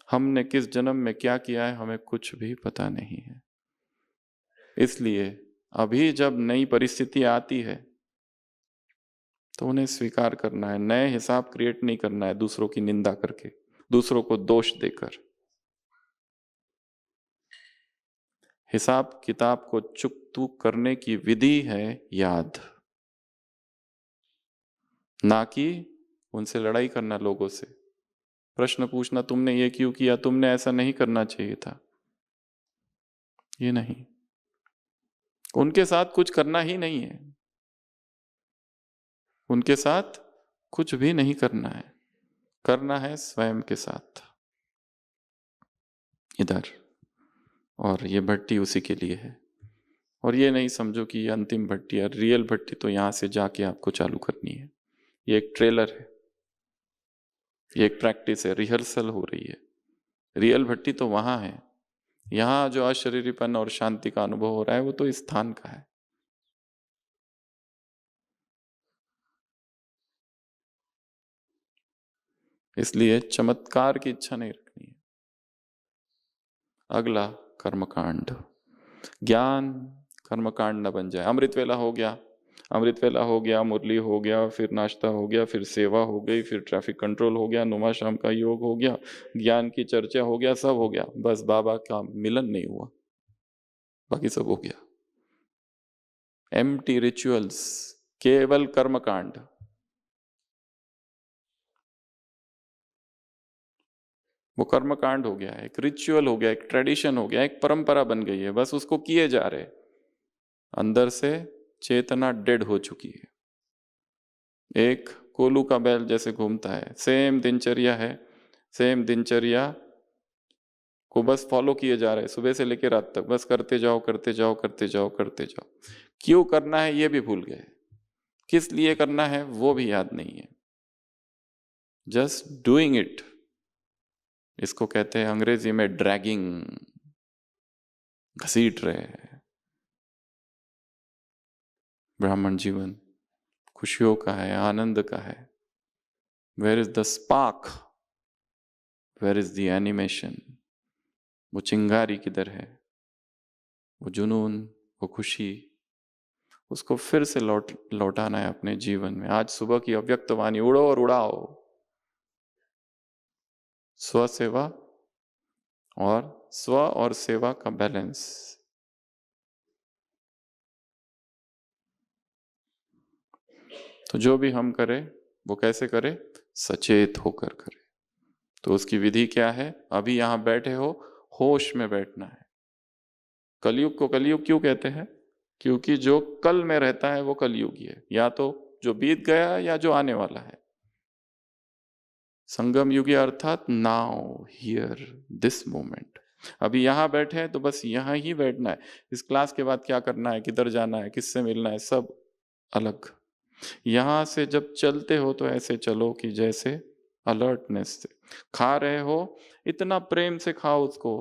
Speaker 1: हमने किस जन्म में क्या किया है हमें कुछ भी पता नहीं है। इसलिए अभी जब नई परिस्थिति आती है तो उन्हें स्वीकार करना है। नए हिसाब क्रिएट नहीं करना है दूसरों की निंदा करके, दूसरों को दोष देकर। हिसाब किताब को चुक करने की विधि है याद, ना कि उनसे लड़ाई करना, लोगों से प्रश्न पूछना, तुमने ये क्यों किया, तुमने ऐसा नहीं करना चाहिए था। ये नहीं, उनके साथ कुछ करना ही नहीं है, उनके साथ कुछ भी नहीं करना है। करना है स्वयं के साथ इधर, और ये भट्टी उसी के लिए है। और ये नहीं समझो कि ये अंतिम भट्टी है, रियल भट्टी तो यहाँ से जाके आपको चालू करनी है। ये एक ट्रेलर है, ये एक प्रैक्टिस है, रिहर्सल हो रही है। रियल भट्टी तो वहां है। यहाँ जो अशरीरीपन और शांति का अनुभव हो रहा है वो तो इस स्थान का है। इसलिए चमत्कार की इच्छा नहीं रखनी है। अगला कर्मकांड, ज्ञान कर्मकांड न बन जाए। अमृत वेला हो गया, अमृत वेला हो गया, मुरली हो गया, फिर नाश्ता हो गया, फिर सेवा हो गई, फिर ट्रैफिक कंट्रोल हो गया, नुमा शाम का योग हो गया, ज्ञान की चर्चा हो गया, सब हो गया, बस बाबा का मिलन नहीं हुआ, बाकी सब हो गया। एम्प्टी रिचुअल्स, केवल कर्मकांड। वो कर्मकांड हो गया, एक रिचुअल हो गया, एक ट्रेडिशन हो गया, एक परंपरा बन गई है, बस उसको किए जा रहे। अंदर से चेतना डेड हो चुकी है। एक कोलू का बैल जैसे घूमता है, सेम दिनचर्या है, सेम दिनचर्या को बस फॉलो किए जा रहे हैं सुबह से लेकर रात तक, बस करते जाओ करते जाओ करते जाओ करते जाओ। क्यों करना है ये भी भूल गए, किस लिए करना है वो भी याद नहीं है। जस्ट डूइंग इट, इसको कहते हैं अंग्रेजी में ड्रैगिंग, घसीट रहे हैं। ब्राह्मण जीवन खुशियों का है, आनंद का है। Where is the spark, where is the animation. वो चिंगारी किधर है, वो जुनून, वो खुशी, उसको फिर से लौटाना है अपने जीवन में। आज सुबह की अव्यक्त वाणी, उड़ो और उड़ाओ। स्व सेवा और सेवा का बैलेंस। तो जो भी हम करें वो कैसे करें, सचेत होकर करें। तो उसकी विधि क्या है, अभी यहां बैठे हो, होश में बैठना है। कलयुग को कलयुग क्यों कहते हैं, क्योंकि जो कल में रहता है वो कलयुगी है, या तो जो बीत गया या जो आने वाला है। संगम युगी अर्थात नाउ हियर दिस मोमेंट। अभी यहां बैठे हैं तो बस यहां ही बैठना है। इस क्लास के बाद क्या करना है, किधर जाना है, किससे मिलना है, सब अलग। यहां से जब चलते हो तो ऐसे चलो कि जैसे अलर्टनेस से खा रहे हो, इतना प्रेम से खाओ उसको,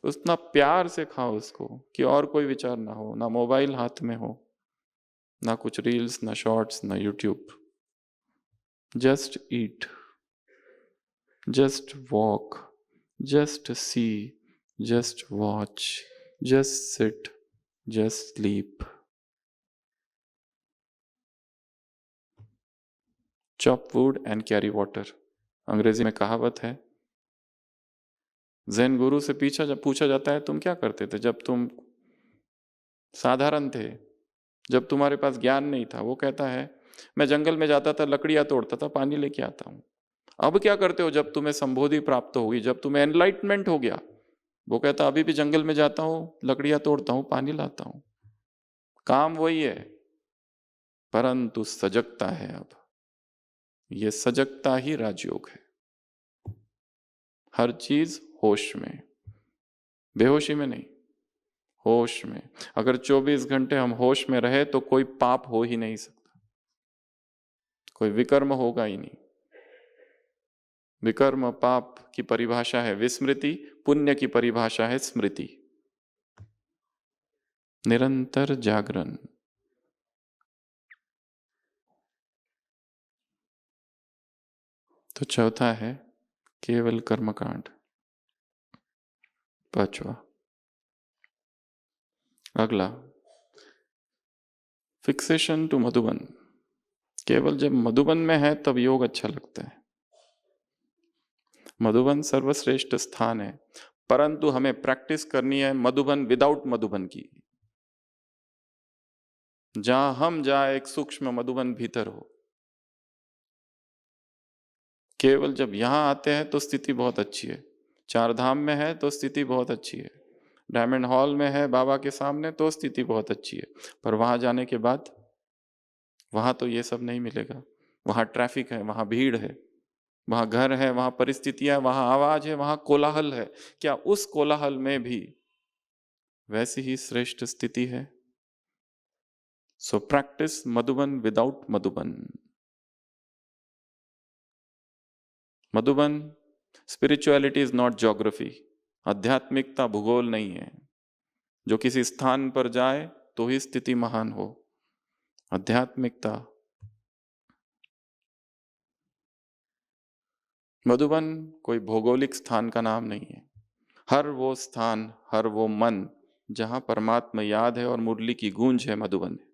Speaker 1: उतना प्यार से खाओ उसको कि और कोई विचार ना हो, ना मोबाइल हाथ में हो, ना कुछ रील्स, ना शॉर्ट्स, ना YouTube. Just eat, just walk, just see, just watch, just sit, just sleep. Chop wood and carry water. अंग्रेजी में कहावत है, जैन गुरु से पूछा जाता है तुम क्या करते थे जब तुम साधारण थे, जब तुम्हारे पास ज्ञान नहीं था। वो कहता है मैं जंगल में जाता था, लकड़ियां तोड़ता था, पानी लेके आता हूं। अब क्या करते हो जब तुम्हें संबोधि प्राप्त होगी, जब तुम्हें एनलाइटमेंट हो गया? वो कहता अभी भी जंगल में जाता हूं, लकड़ियां तोड़ता हूं, पानी लाता हूं, काम वही है, परंतु सजगता है। अब ये सजगता ही राजयोग है। हर चीज होश में, बेहोशी में नहीं, होश में। अगर 24 घंटे हम होश में रहे तो कोई पाप हो ही नहीं सकता, कोई विकर्म होगा ही नहीं। विकर्म पाप की परिभाषा है विस्मृति, पुण्य की परिभाषा है स्मृति। निरंतर जागरण। तो चौथा है केवल कर्मकांड। पांचवा, अगला फिक्सेशन टू मधुबन। केवल जब मधुबन में है तब योग अच्छा लगता है। मधुबन सर्वश्रेष्ठ स्थान है, परंतु हमें प्रैक्टिस करनी है मधुबन विदाउट मधुबन की। जहां हम जाए एक सूक्ष्म मधुबन भीतर हो। केवल जब यहां आते हैं तो स्थिति बहुत अच्छी है, चार धाम में है तो स्थिति बहुत अच्छी है, डायमंड हॉल में है बाबा के सामने तो स्थिति बहुत अच्छी है, पर वहां जाने के बाद वहां तो ये सब नहीं मिलेगा। वहां ट्रैफिक है, वहां भीड़ है, वहां घर है, वहां परिस्थितियां, वहां आवाज है, वहां कोलाहल है। क्या उस कोलाहल में भी वैसी ही श्रेष्ठ स्थिति है? So practice Madhuban without Madhuban. Madhuban, spirituality is not geography. आध्यात्मिकता भूगोल नहीं है जो किसी स्थान पर जाए तो ही स्थिति महान हो। आध्यात्मिकता, मधुबन कोई भौगोलिक स्थान का नाम नहीं है। हर वो स्थान, हर वो मन जहां परमात्मा याद है और मुरली की गूंज है, मधुबन है।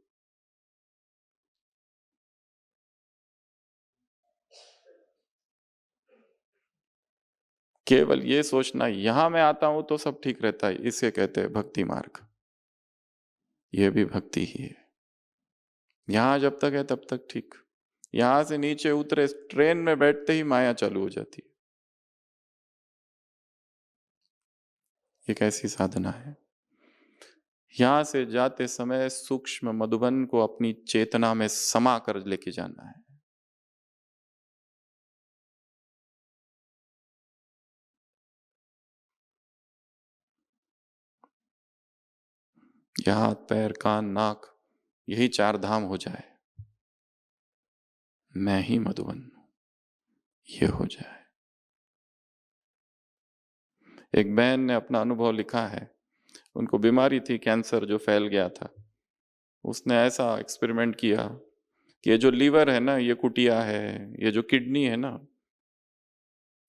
Speaker 1: केवल ये सोचना यहां मैं आता हूं तो सब ठीक रहता है, इसे कहते हैं भक्ति मार्ग। ये भी भक्ति ही है। यहां जब तक है तब तक ठीक। यहां से नीचे उतरे, ट्रेन में बैठते ही माया चालू हो जाती है। ये कैसी साधना है? यहां से जाते समय सूक्ष्म मधुबन को अपनी चेतना में समा कर लेके जाना है। यह हाथ पैर कान नाक, यही चार धाम हो जाए, मैं ही मधुबन हूं, ये हो जाए। एक बहन ने अपना अनुभव लिखा है। उनको बीमारी थी, कैंसर जो फैल गया था। उसने ऐसा एक्सपेरिमेंट किया कि ये जो लीवर है ना, ये कुटिया है, ये जो किडनी है ना,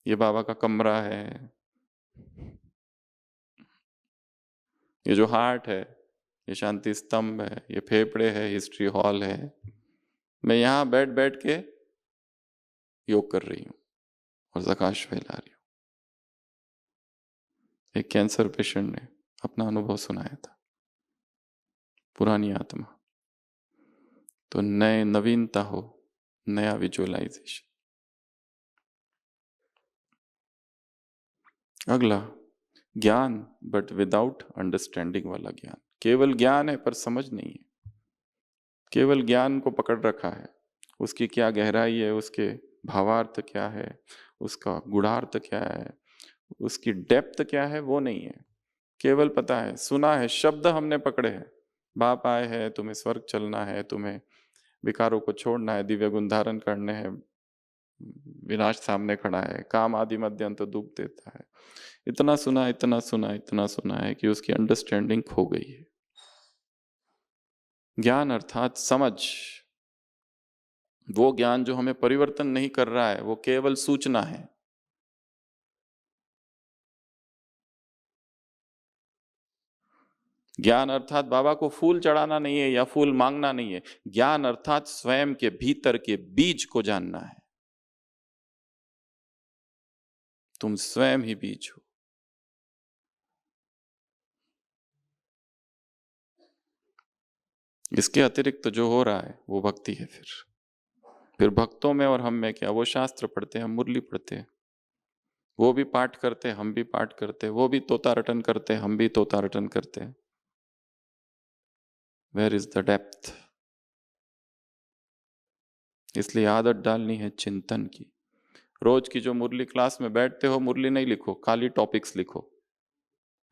Speaker 1: ये बाबा का कमरा है, ये जो हार्ट है, ये शांति स्तंभ है, ये फेफड़े है, हिस्ट्री हॉल है। मैं यहाँ बैठ बैठ के योग कर रही हूँ और प्रकाश फैला रही हूँ। एक कैंसर पेशेंट ने अपना अनुभव सुनाया था। पुरानी आत्मा तो नए नवीनता हो, नया विजुअलाइजेशन। अगला ज्ञान बट विदाउट अंडरस्टैंडिंग वाला ज्ञान। केवल ज्ञान है पर समझ नहीं है। केवल ज्ञान को पकड़ रखा है, उसकी क्या गहराई है, उसके भावार्थ क्या है, उसका गुणार्थ क्या है, उसकी डेप्थ क्या है, वो नहीं है। केवल पता है, सुना है, शब्द हमने पकड़े हैं। बाप आए हैं, तुम्हें स्वर्ग चलना है, तुम्हें विकारों को छोड़ना है, दिव्य गुण धारण करने हैं, विनाश सामने खड़ा है, काम आदि मध्य अंत दुख देता है। इतना सुना, इतना सुना, इतना सुना है कि उसकी अंडरस्टैंडिंग खो गई है। ज्ञान अर्थात समझ, वो ज्ञान जो हमें परिवर्तन नहीं कर रहा है, वो केवल सूचना है। ज्ञान अर्थात बाबा को फूल चढ़ाना नहीं है या फूल मांगना नहीं है। ज्ञान अर्थात स्वयं के भीतर के बीज को जानना है। तुम स्वयं ही बीज हो। इसके अतिरिक्त जो हो रहा है वो भक्ति है। फिर भक्तों में और हम में क्या? वो शास्त्र पढ़ते हैं, हम मुरली पढ़ते हैं, वो भी पाठ करते हैं, हम भी पाठ करते हैं, वो भी तोता रटन करते हैं, हम भी तोता रटन करते हैं। Where is the depth? इसलिए आदत डालनी है चिंतन की। रोज की जो मुरली क्लास में बैठते हो, मुरली नहीं लिखो, खाली टॉपिक्स लिखो।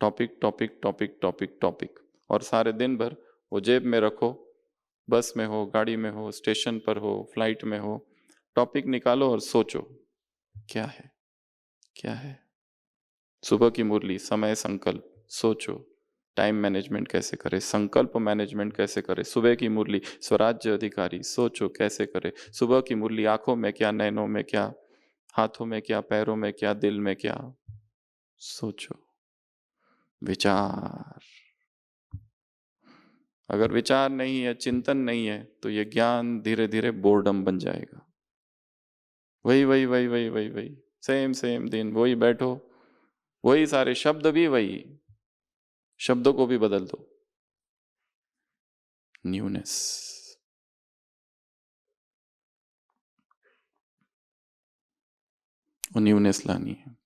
Speaker 1: Topic topic topic topic topic, और सारे दिन भर वो जेब में रखो। बस में हो, गाड़ी में हो, स्टेशन पर हो, फ्लाइट में हो, टॉपिक निकालो और सोचो क्या है, क्या है। सुबह की मुरली, समय संकल्प, सोचो टाइम मैनेजमेंट कैसे करे, संकल्प मैनेजमेंट कैसे करे। सुबह की मुरली स्वराज्य अधिकारी, सोचो कैसे करे। सुबह की मुरली आंखों में क्या, नैनों में क्या, हाथों में क्या, पैरों में क्या, दिल में क्या, सोचो। विचार, अगर विचार नहीं है, चिंतन नहीं है, तो ये ज्ञान धीरे धीरे बोर्डम बन जाएगा। वही वही वही वही वही वही, सेम सेम दिन वही बैठो, वही सारे शब्द भी वही, शब्दों को भी बदल दो। न्यूनेस, और न्यूनेस लानी है।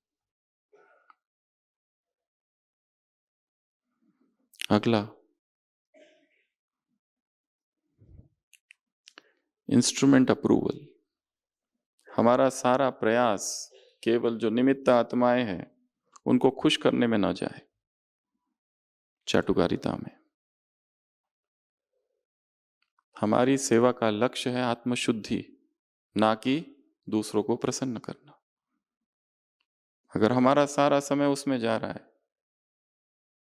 Speaker 1: अगला इंस्ट्रूमेंट अप्रूवल। हमारा सारा प्रयास केवल जो निमित्त आत्माएं हैं उनको खुश करने में न जाए, चाटुकारिता में। हमारी सेवा का लक्ष्य है आत्मशुद्धि, ना कि दूसरों को प्रसन्न करना। अगर हमारा सारा समय उसमें जा रहा है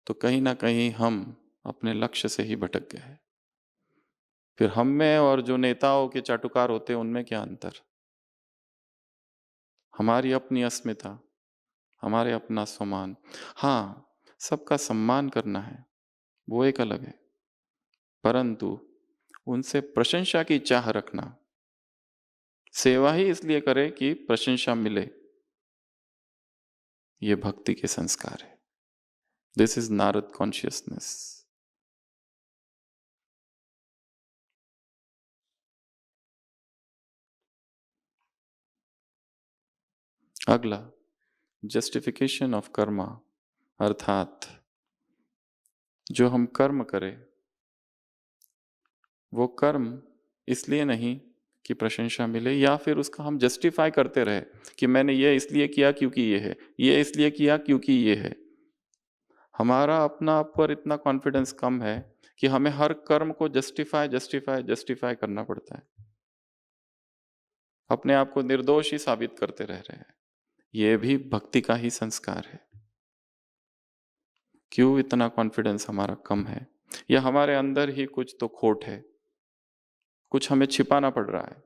Speaker 1: तो कहीं ना कहीं हम अपने लक्ष्य से ही भटक गए हैं। फिर हम में और जो नेताओं के चाटुकार होते हैं उनमें क्या अंतर? हमारी अपनी अस्मिता, हमारे अपना सम्मान। हाँ, सबका सम्मान करना है, वो एक अलग है, परंतु उनसे प्रशंसा की चाह रखना, सेवा ही इसलिए करे कि प्रशंसा मिले, ये भक्ति के संस्कार है। This is Narad consciousness. अगला, जस्टिफिकेशन ऑफ कर्मा, अर्थात जो हम कर्म करें वो कर्म इसलिए नहीं कि प्रशंसा मिले, या फिर उसका हम जस्टिफाई करते रहे कि मैंने ये इसलिए किया क्योंकि ये है, ये इसलिए किया क्योंकि ये है। हमारा अपना आप पर इतना कॉन्फिडेंस कम है कि हमें हर कर्म को जस्टिफाई जस्टिफाई जस्टिफाई करना पड़ता है, अपने आप को निर्दोष ही साबित करते रह रहे हैं। ये भी भक्ति का ही संस्कार है। क्यों इतना कॉन्फिडेंस हमारा कम है? या हमारे अंदर ही कुछ तो खोट है, कुछ हमें छिपाना पड़ रहा है,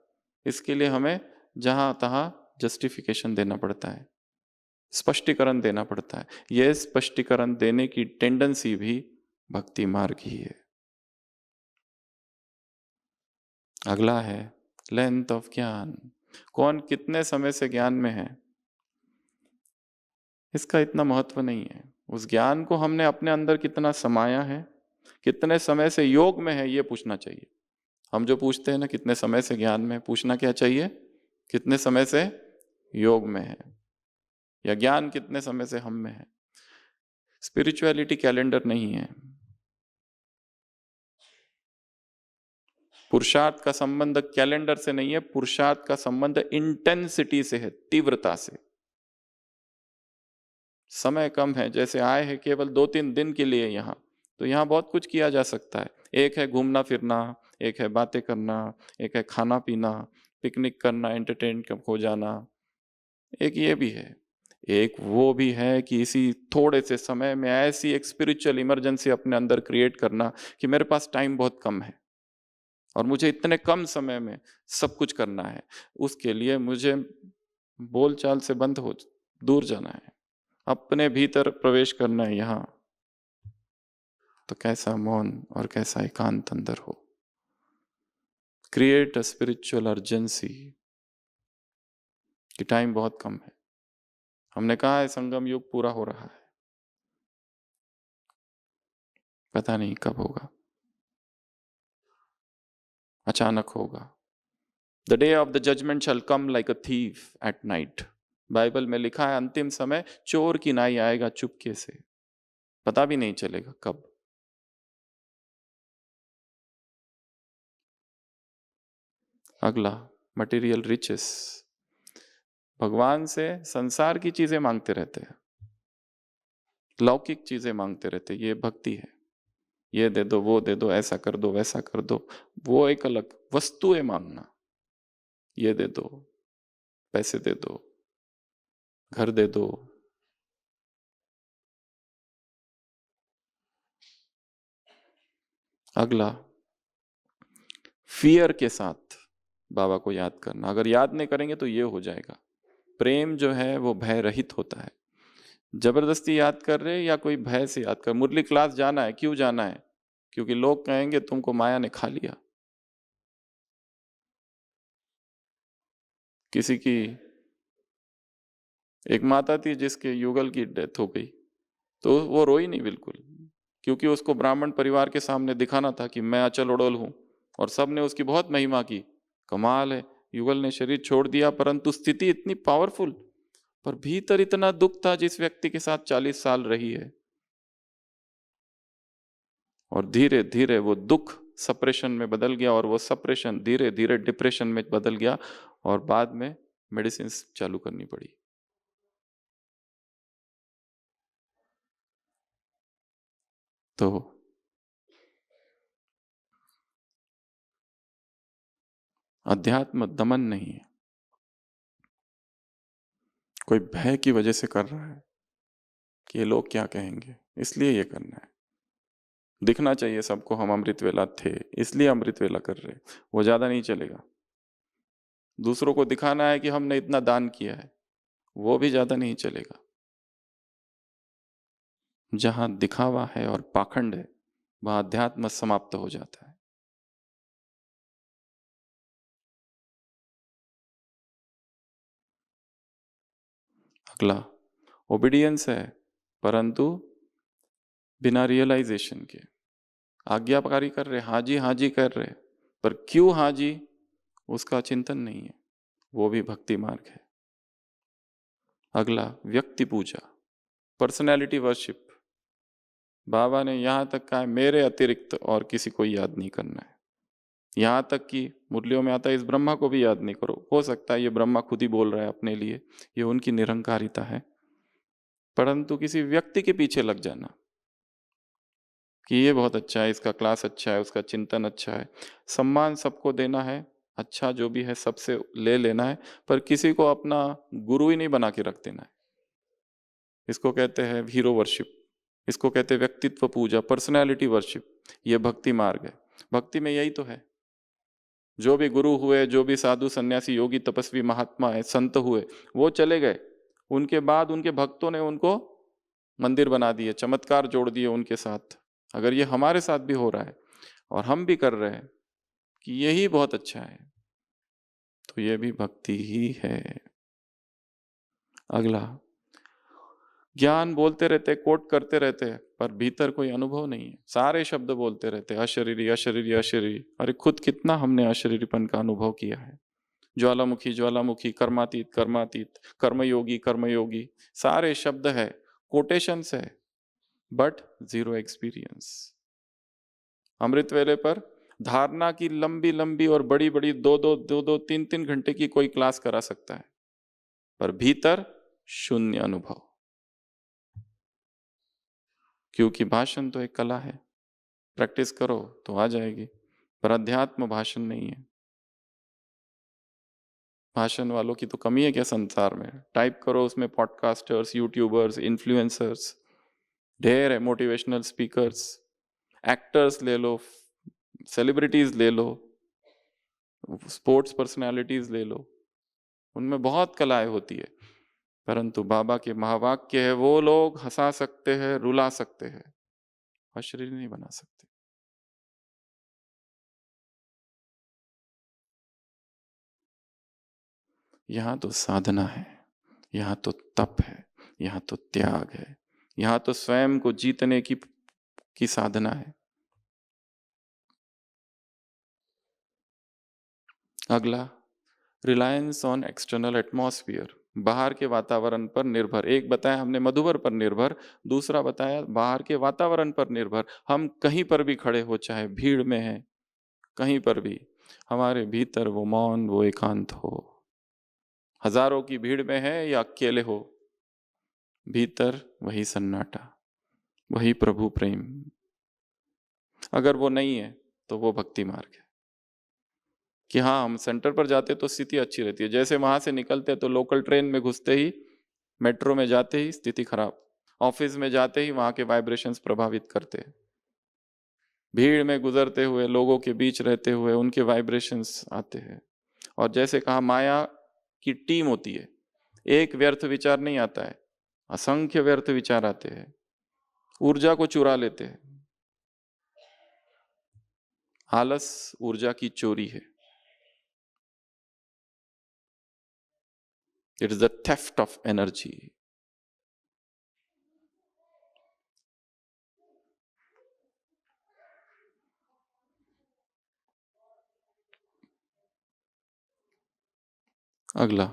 Speaker 1: इसके लिए हमें जहां तहां जस्टिफिकेशन देना पड़ता है, स्पष्टीकरण देना पड़ता है। यह स्पष्टीकरण देने की टेंडेंसी भी भक्ति मार्ग ही है। अगला है लेंथ ऑफ ज्ञान। कौन कितने समय से ज्ञान में है इसका इतना महत्व नहीं है। उस ज्ञान को हमने अपने अंदर कितना समाया है, कितने समय से योग में है, ये पूछना चाहिए। हम जो पूछते हैं ना कितने समय से ज्ञान में, पूछना क्या चाहिए? कितने समय से योग में है, या ज्ञान कितने समय से हम में है। स्पिरिचुअलिटी कैलेंडर नहीं है। पुरुषार्थ का संबंध कैलेंडर से नहीं है, पुरुषार्थ का संबंध इंटेंसिटी से है, तीव्रता से। समय कम है, जैसे आए हैं केवल 2-3 दिन के लिए यहाँ, तो यहाँ बहुत कुछ किया जा सकता है। एक है घूमना फिरना, एक है बातें करना, एक है खाना पीना, पिकनिक करना, एंटरटेन हो जाना, एक ये भी है। एक वो भी है कि इसी थोड़े से समय में ऐसी एक स्पिरिचुअल इमरजेंसी अपने अंदर क्रिएट करना कि मेरे पास टाइम बहुत कम है और मुझे इतने कम समय में सब कुछ करना है। उसके लिए मुझे बोलचाल से बंद हो दूर जाना है, अपने भीतर प्रवेश करना है यहाँ। तो कैसा मौन और कैसा एकांत अंदर हो। क्रिएट अ स्पिरिचुअल अर्जेंसी कि टाइम बहुत कम है। हमने कहा है संगम युग पूरा हो रहा है, पता नहीं कब होगा, अचानक होगा। The day of the judgement shall come like a thief at night. Bible में लिखा है अंतिम समय चोर की नाई आएगा चुपके से, पता भी नहीं चलेगा कब। अगला, मटेरियल रिचेस। भगवान से संसार की चीजें मांगते रहते हैं, लौकिक चीजें मांगते रहते, ये भक्ति है। ये दे दो, वो दे दो, ऐसा कर दो, वैसा कर दो, वो एक अलग। वस्तुएं मांगना, ये दे दो, पैसे दे दो, घर दे दो। अगला, फियर के साथ बाबा को याद करना। अगर याद नहीं करेंगे तो ये हो जाएगा। प्रेम जो है वो भय रहित होता है। जबरदस्ती याद कर रहे या कोई भय से याद कर। मुरली क्लास जाना है, क्यों जाना है? क्योंकि लोग कहेंगे तुमको माया ने खा लिया। किसी की एक माता थी जिसके युगल की डेथ हो गई, तो वो रोई नहीं बिल्कुल, क्योंकि उसको ब्राह्मण परिवार के सामने दिखाना था कि मैं अचल उड़ोल हूं, और सबने उसकी बहुत महिमा की। कमाल है, युगल ने शरीर छोड़ दिया परंतु स्थिति इतनी पावरफुल, पर भीतर इतना दुख था जिस व्यक्ति के साथ 40 साल रही है। और धीरे धीरे वो दुख सप्रेशन में बदल गया, और वो सप्रेशन धीरे धीरे डिप्रेशन में बदल गया, और बाद में मेडिसिन चालू करनी पड़ी। तो अध्यात्म दमन नहीं है, कोई भय की वजह से कर रहा है कि ये लोग क्या कहेंगे, इसलिए ये करना है। दिखना चाहिए सबको हम अमृत वेला थे, इसलिए अमृत वेला कर रहे, वो ज्यादा नहीं चलेगा। दूसरों को दिखाना है कि हमने इतना दान किया है, वो भी ज्यादा नहीं चलेगा। जहां दिखावा है और पाखंड है, वहां अध्यात्म समाप्त हो जाता है। अगला ओबीडियंस है, परंतु बिना रियलाइजेशन के। आज्ञाकारी कर रहे, हाँ जी कर रहे, पर क्यों हाँ जी उसका चिंतन नहीं है, वो भी भक्ति मार्ग है। अगला व्यक्ति पूजा, पर्सनैलिटी वर्शिप। बाबा ने यहां तक कहा मेरे अतिरिक्त और किसी को याद नहीं करना है। यहां तक कि मुरलियों में आता है इस ब्रह्मा को भी याद नहीं करो। हो सकता है ये ब्रह्मा खुद ही बोल रहा है अपने लिए, ये उनकी निरंकारिता है, परंतु किसी व्यक्ति के पीछे लग जाना कि ये बहुत अच्छा है, इसका क्लास अच्छा है, उसका चिंतन अच्छा है, सम्मान सबको देना है, अच्छा जो भी है सबसे ले लेना है, पर किसी को अपना गुरु ही नहीं बना के रख देना है। इसको कहते हैं हीरो वर्शिप, इसको कहते हैं व्यक्तित्व पूजा, पर्सनैलिटी वर्शिप। ये भक्ति मार्ग है। भक्ति में यही तो है। जो भी गुरु हुए, जो भी साधु सन्यासी योगी तपस्वी महात्मा है, संत हुए, वो चले गए, उनके बाद उनके भक्तों ने उनको मंदिर बना दिए, चमत्कार जोड़ दिए उनके साथ। अगर ये हमारे साथ भी हो रहा है और हम भी कर रहे हैं कि यही बहुत अच्छा है, तो ये भी भक्ति ही है। अगला ज्ञान बोलते रहते, कोट करते रहते हैं, पर भीतर कोई अनुभव नहीं है। सारे शब्द बोलते रहते, अशरीरी अशरीरी अशरीरी। अरे खुद कितना हमने अशरीरीपन का अनुभव किया है। ज्वालामुखी ज्वालामुखी, कर्मातीत कर्मातीत, कर्मयोगी कर्मयोगी, सारे शब्द है, कोटेशंस है, बट जीरो एक्सपीरियंस। अमृत वेले पर धारणा की लंबी लंबी और बड़ी बड़ी दो दो तीन तीन घंटे की कोई क्लास करा सकता है, पर भीतर शून्य अनुभव। क्योंकि भाषण तो एक कला है, प्रैक्टिस करो तो आ जाएगी, पर अध्यात्म भाषण नहीं है। भाषण वालों की तो कमी है क्या संसार में? टाइप करो उसमें पॉडकास्टर्स, यूट्यूबर्स, इन्फ्लुएंसर्स ढेर है, मोटिवेशनल स्पीकर्स, एक्टर्स ले लो, सेलिब्रिटीज ले लो, स्पोर्ट्स पर्सनालिटीज ले लो, उनमें बहुत कलाएं होती है, परंतु बाबा के महावाक्य है, वो लोग हंसा सकते हैं, रुला सकते हैं, अशरीर नहीं बना सकते। यहाँ तो साधना है, यहाँ तो तप है, यहाँ तो त्याग है, यहाँ तो स्वयं को जीतने की साधना है। अगला रिलायंस ऑन एक्सटर्नल एटमॉस्फियर, बाहर के वातावरण पर निर्भर। एक बताया हमने मधुबर पर निर्भर, दूसरा बताया बाहर के वातावरण पर निर्भर। हम कहीं पर भी खड़े हो, चाहे भीड़ में है, कहीं पर भी, हमारे भीतर वो मौन, वो एकांत हो। हजारों की भीड़ में है या अकेले हो, भीतर वही सन्नाटा, वही प्रभु प्रेम। अगर वो नहीं है तो वो भक्ति मार्ग है। कि हाँ, हम सेंटर पर जाते तो स्थिति अच्छी रहती है, जैसे वहां से निकलते तो लोकल ट्रेन में घुसते ही, मेट्रो में जाते ही स्थिति खराब, ऑफिस में जाते ही वहां के वाइब्रेशंस प्रभावित करते हैं, भीड़ में गुजरते हुए, लोगों के बीच रहते हुए उनके वाइब्रेशंस आते हैं। और जैसे कहा, माया की टीम होती है, एक व्यर्थ विचार नहीं आता है, असंख्य व्यर्थ विचार आते हैं, ऊर्जा को चुरा लेते हैं। आलस ऊर्जा की चोरी है, it is the theft of energy. अगला,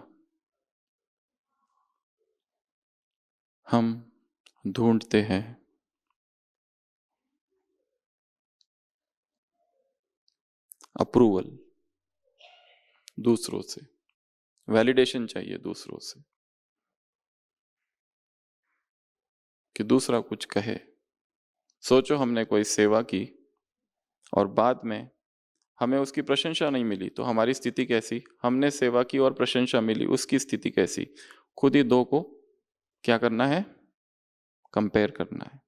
Speaker 1: हम ढूंढते हैं अप्रूवल दूसरों से, वैलिडेशन चाहिए दूसरों से कि दूसरा कुछ कहे। सोचो हमने कोई सेवा की और बाद में हमें उसकी प्रशंसा नहीं मिली तो हमारी स्थिति कैसी? हमने सेवा की और प्रशंसा मिली, उसकी स्थिति कैसी? खुद ही दो को क्या करना है? कंपेयर करना है।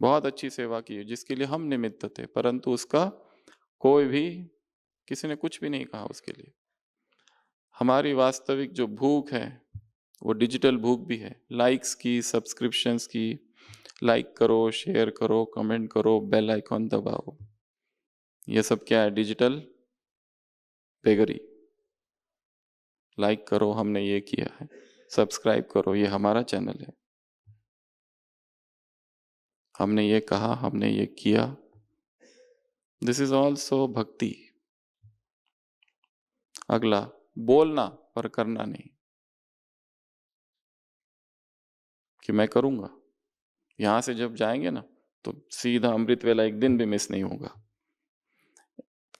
Speaker 1: बहुत अच्छी सेवा की है जिसके लिए हम निमित्त थे, परंतु उसका कोई भी, किसी ने कुछ भी नहीं कहा उसके लिए। हमारी वास्तविक जो भूख है वो डिजिटल भूख भी है, लाइक्स की, सब्सक्रिप्शंस की। लाइक करो, शेयर करो, कमेंट करो, बेल आइकॉन दबाओ। ये सब क्या है? Digital beggary. लाइक करो, हमने ये किया है। सब्सक्राइब करो, ये हमारा चैनल है, हमने ये कहा, हमने ये किया। दिस इज ऑल्सो भक्ति। अगला, बोलना पर करना नहीं कि मैं करूंगा। यहां से जब जाएंगे ना तो सीधा अमृत वेला एक दिन भी मिस नहीं होगा।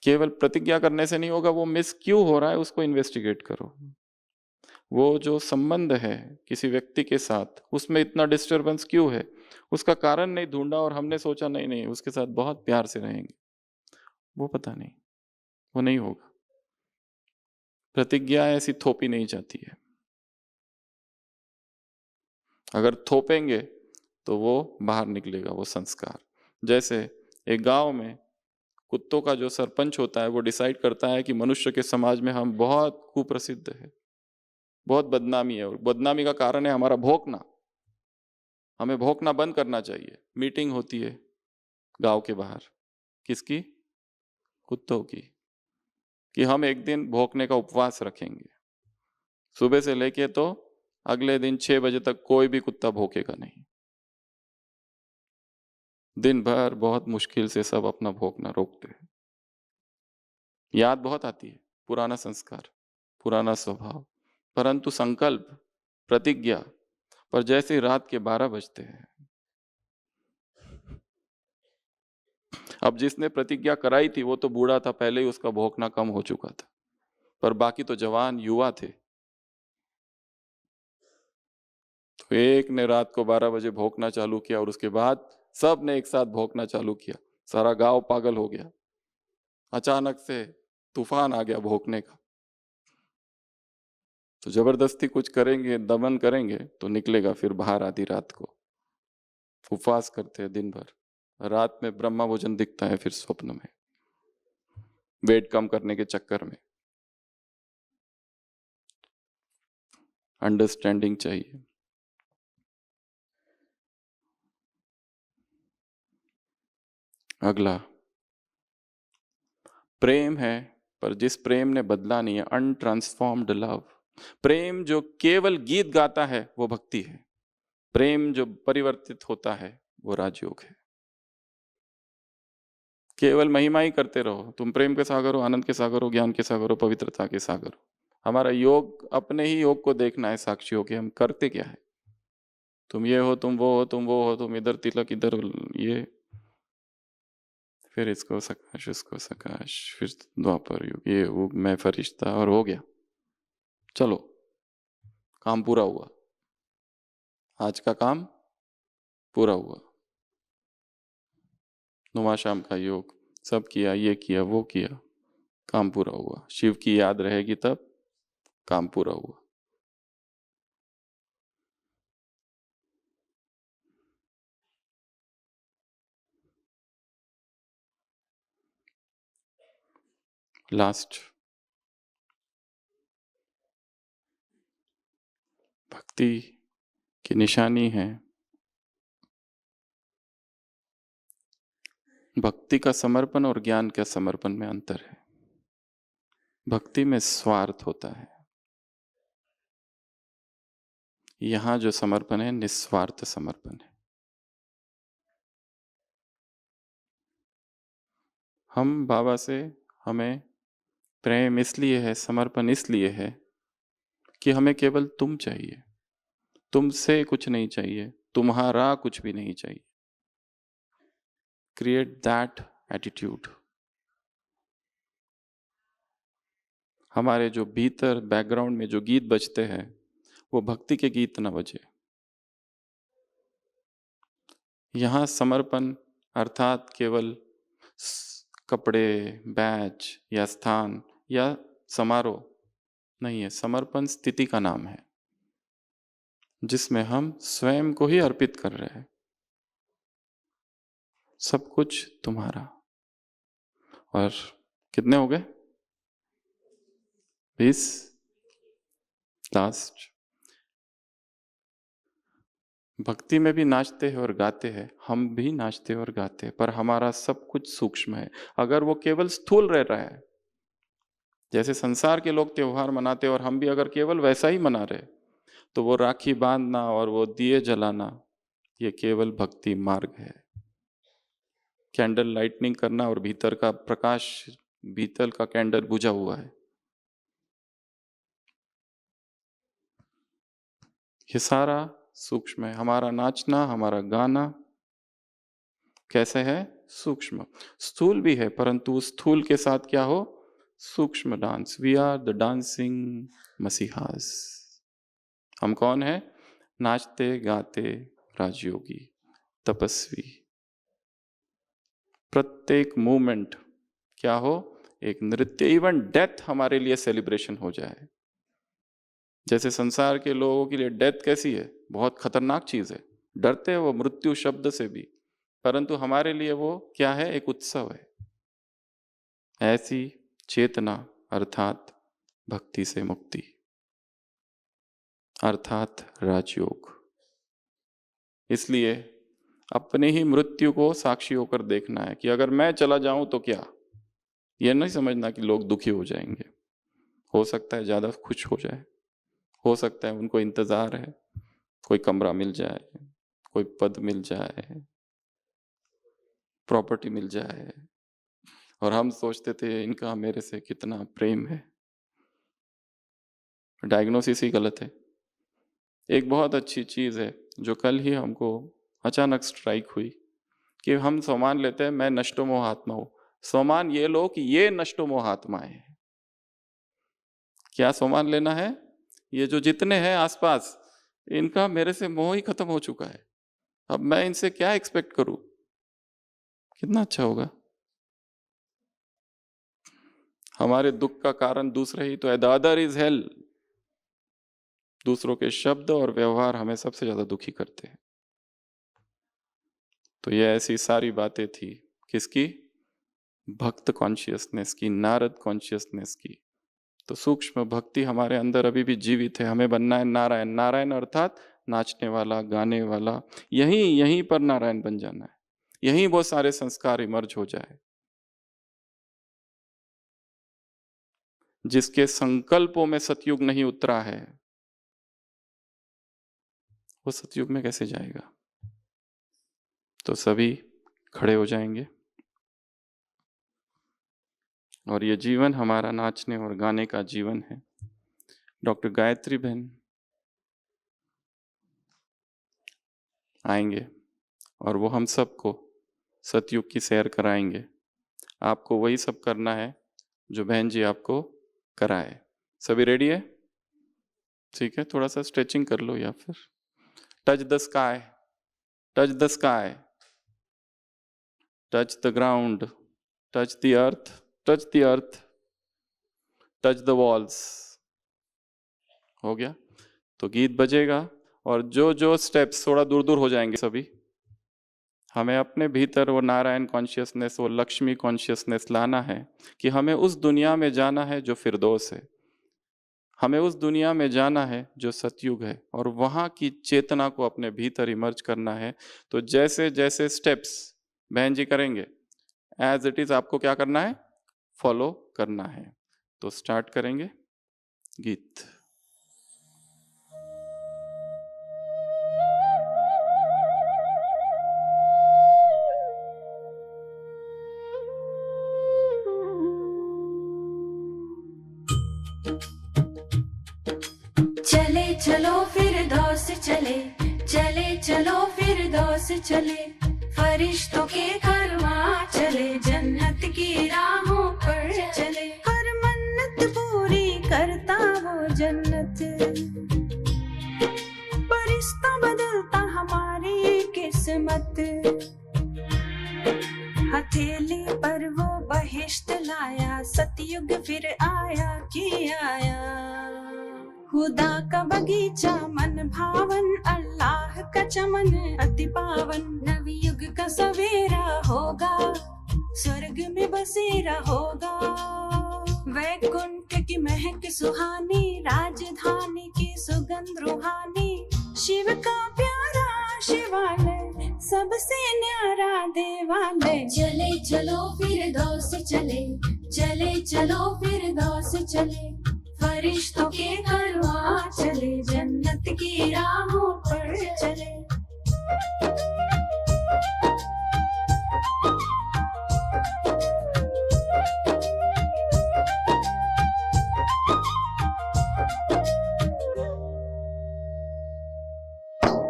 Speaker 1: केवल प्रतिज्ञा करने से नहीं होगा, वो मिस क्यों हो रहा है उसको इन्वेस्टिगेट करो। वो जो संबंध है किसी व्यक्ति के साथ, उसमें इतना डिस्टरबेंस क्यों है, उसका कारण नहीं ढूंढा और हमने सोचा नहीं नहीं उसके साथ बहुत प्यार से रहेंगे। वो पता नहीं, वो नहीं होगा। प्रतिज्ञा ऐसी थोपी नहीं जाती है। अगर थोपेंगे तो वो बाहर निकलेगा, वो संस्कार। जैसे एक गांव में कुत्तों का जो सरपंच होता है वो डिसाइड करता है कि मनुष्य के समाज में हम बहुत कुप्रसिद्ध है, बहुत बदनामी है, और बदनामी का कारण है हमारा भौंकना। हमें भौंकना बंद करना चाहिए। मीटिंग होती है गांव के बाहर, किसकी? कुत्तों की, कि हम एक दिन भौंकने का उपवास रखेंगे। सुबह से लेके तो अगले दिन 6 बजे तक कोई भी कुत्ता भौंकेगा नहीं। दिन भर बहुत मुश्किल से सब अपना भौंकना रोकते हैं। याद बहुत आती है, पुराना संस्कार, पुराना स्वभाव, परंतु संकल्प, प्रतिज्ञा पर जैसे ही रात के 12 बजते हैं, अब जिसने प्रतिज्ञा कराई थी वो तो बूढ़ा था, पहले ही उसका भौंकना कम हो चुका था, पर बाकी तो जवान युवा थे। तो एक ने रात को 12 बजे भौंकना चालू किया और उसके बाद सब ने एक साथ भौंकना चालू किया। सारा गांव पागल हो गया। अचानक से तूफान आ गया भौंकने का। तो जबरदस्ती कुछ करेंगे, दमन करेंगे तो निकलेगा फिर बाहर आधी रात को। उपवास करते हैं दिन भर, रात में ब्रह्मा भोजन दिखता है फिर स्वप्न में, वेट कम करने के चक्कर में। अंडरस्टैंडिंग चाहिए। अगला, प्रेम है पर जिस प्रेम ने बदला नहीं है, अनट्रांसफॉर्म्ड लव। प्रेम जो केवल गीत गाता है वो भक्ति है। प्रेम जो परिवर्तित होता है वो राजयोग है। केवल महिमा ही करते रहो, तुम प्रेम के सागर हो, आनंद के सागर हो, ज्ञान के सागर हो, पवित्रता के सागर हो। हमारा योग, अपने ही योग को देखना है साक्षी हो कि हम करते क्या है। तुम ये हो, तुम वो हो, तुम वो हो, तुम इधर तिलक, इधर ये, फिर इसको सकाश, उसको सकाश, फिर द्वापर युग, ये वो, मैं फरिश्ता, और हो गया। चलो, काम पूरा हुआ, आज का काम पूरा हुआ। नुमा शाम का योग, सब किया, ये किया, वो किया, काम पूरा हुआ। शिव की याद रहेगी तब काम पूरा हुआ। लास्ट, भक्ति की निशानी है, भक्ति का समर्पण और ज्ञान का समर्पण में अंतर है। भक्ति में स्वार्थ होता है, यहां जो समर्पण है निस्वार्थ समर्पण है। हम बाबा से, हमें प्रेम इसलिए है, समर्पण इसलिए है कि हमें केवल तुम चाहिए, तुमसे कुछ नहीं चाहिए, तुम्हारा कुछ भी नहीं चाहिए। Create that attitude. हमारे जो भीतर बैकग्राउंड में जो गीत बजते हैं वो भक्ति के गीत ना बजे। यहाँ समर्पण अर्थात केवल कपड़े, बैच या स्थान या समारोह नहीं है। समर्पण स्थिति का नाम है जिसमें हम स्वयं को ही अर्पित कर रहे हैं। सब कुछ तुम्हारा। और कितने हो गए? 20 लास्ट। भक्ति में भी नाचते हैं और गाते हैं, हम भी नाचते और गाते हैं, पर हमारा सब कुछ सूक्ष्म है। अगर वो केवल स्थूल रह रहा है, जैसे संसार के लोग त्योहार मनाते और हम भी अगर केवल वैसा ही मना रहे, तो वो राखी बांधना और वो दिए जलाना ये केवल भक्ति मार्ग है। कैंडल लाइटनिंग करना और भीतर का प्रकाश, भीतर का कैंडल बुझा हुआ है, ये सारा सूक्ष्म है। हमारा नाचना, हमारा गाना कैसे है? सूक्ष्म। स्थूल भी है, परंतु स्थूल के साथ क्या हो? सूक्ष्म dance. We are the dancing messiahs. हम कौन है? नाचते गाते राजयोगी, तपस्वी। प्रत्येक मूवमेंट क्या हो? एक नृत्य। इवन डेथ हमारे लिए सेलिब्रेशन हो जाए। जैसे संसार के लोगों के लिए डेथ कैसी है? बहुत खतरनाक चीज है, डरते हैं वो मृत्यु शब्द से भी, परंतु हमारे लिए वो क्या है? एक उत्सव है। ऐसी चेतना अर्थात भक्ति से मुक्ति, अर्थात राजयोग। इसलिए अपने ही मृत्यु को साक्षी होकर देखना है कि अगर मैं चला जाऊं तो क्या। यह नहीं समझना कि लोग दुखी हो जाएंगे। हो सकता है ज्यादा खुश हो जाए, हो सकता है उनको इंतजार है, कोई कमरा मिल जाए, कोई पद मिल जाए, प्रॉपर्टी मिल जाए, और हम सोचते थे इनका मेरे से कितना प्रेम है। डायग्नोसिस ही गलत है। एक बहुत अच्छी चीज है जो कल ही हमको अचानक स्ट्राइक हुई कि हम सोमान लेते हैं, मैं नष्टो मोहात्मा हूं। सोमान ये लो कि ये नष्टो मोहात्माएं हैं। क्या सोमान लेना है? ये जो जितने हैं आसपास, इनका मेरे से मोह ही खत्म हो चुका है। अब मैं इनसे क्या एक्सपेक्ट करूं? कितना अच्छा होगा। हमारे दुख का कारण दूसरे ही तो है। The other is hello. दूसरों के शब्द और व्यवहार हमें सबसे ज्यादा दुखी करते हैं। तो ये ऐसी सारी बातें थी किसकी? भक्त कॉन्शियसनेस की, नारद कॉन्शियसनेस की। तो सूक्ष्म भक्ति हमारे अंदर अभी भी जीवित है। हमें बनना है नारायण। नारायण अर्थात नाचने वाला, गाने वाला। यहीं पर नारायण बन जाना है। यहीं वो सारे संस्कार इमर्ज हो जाए। जिसके संकल्पों में सतयुग नहीं उतरा है, वो सतयुग में कैसे जाएगा? तो सभी खड़े हो जाएंगे और ये जीवन हमारा नाचने और गाने का जीवन है। डॉक्टर गायत्री बहन आएंगे और वो हम सबको सतयुग की सैर कराएंगे। आपको वही सब करना है जो बहन जी आपको कराए। सभी रेडी है? ठीक है, थोड़ा सा स्ट्रेचिंग कर लो या फिर touch the sky, touch the sky, touch the ground, touch the earth, touch the earth, touch the walls. हो गया? तो गीत बजेगा और जो जो स्टेप्स थोड़ा दूर दूर हो जाएंगे सभी। हमें अपने भीतर वो नारायण कॉन्शियसनेस, वो लक्ष्मी कॉन्शियसनेस लाना है कि हमें उस दुनिया में जाना है जो फिरदौस है। हमें उस दुनिया में जाना है जो सतयुग है और वहाँ की चेतना को अपने भीतर इमर्ज करना है। तो जैसे जैसे स्टेप्स बहन जी करेंगे, एज इट इज आपको क्या करना है? फॉलो करना है। तो स्टार्ट करेंगे गीत।
Speaker 2: चले चलो फिरदौस चले, चले चलो फिरदौस चले, फरिश्तों के घर वहाँ चले, जन्नत की राहों पर चले। हर मन्नत पूरी
Speaker 3: किस्मत। हथेली पर वो बहिश्त लाया, सतयुग फिर आया कि आया। खुदा का बगीचा मन भावन, अल्लाह का चमन अति पावन। नवयुग का सवेरा होगा, स्वर्ग में बसेरा होगा। वैकुंठ की महक सुहानी, राजधानी की सुगंध रूहानी। शिव का प्यारा शिवालय, सबसे न्यारा देवालय।
Speaker 2: चले चलो फिर दौस चले, चले चलो फिर दौस चले। फरिश्तों के घरवा चले, जन्नत की राहों पर चले।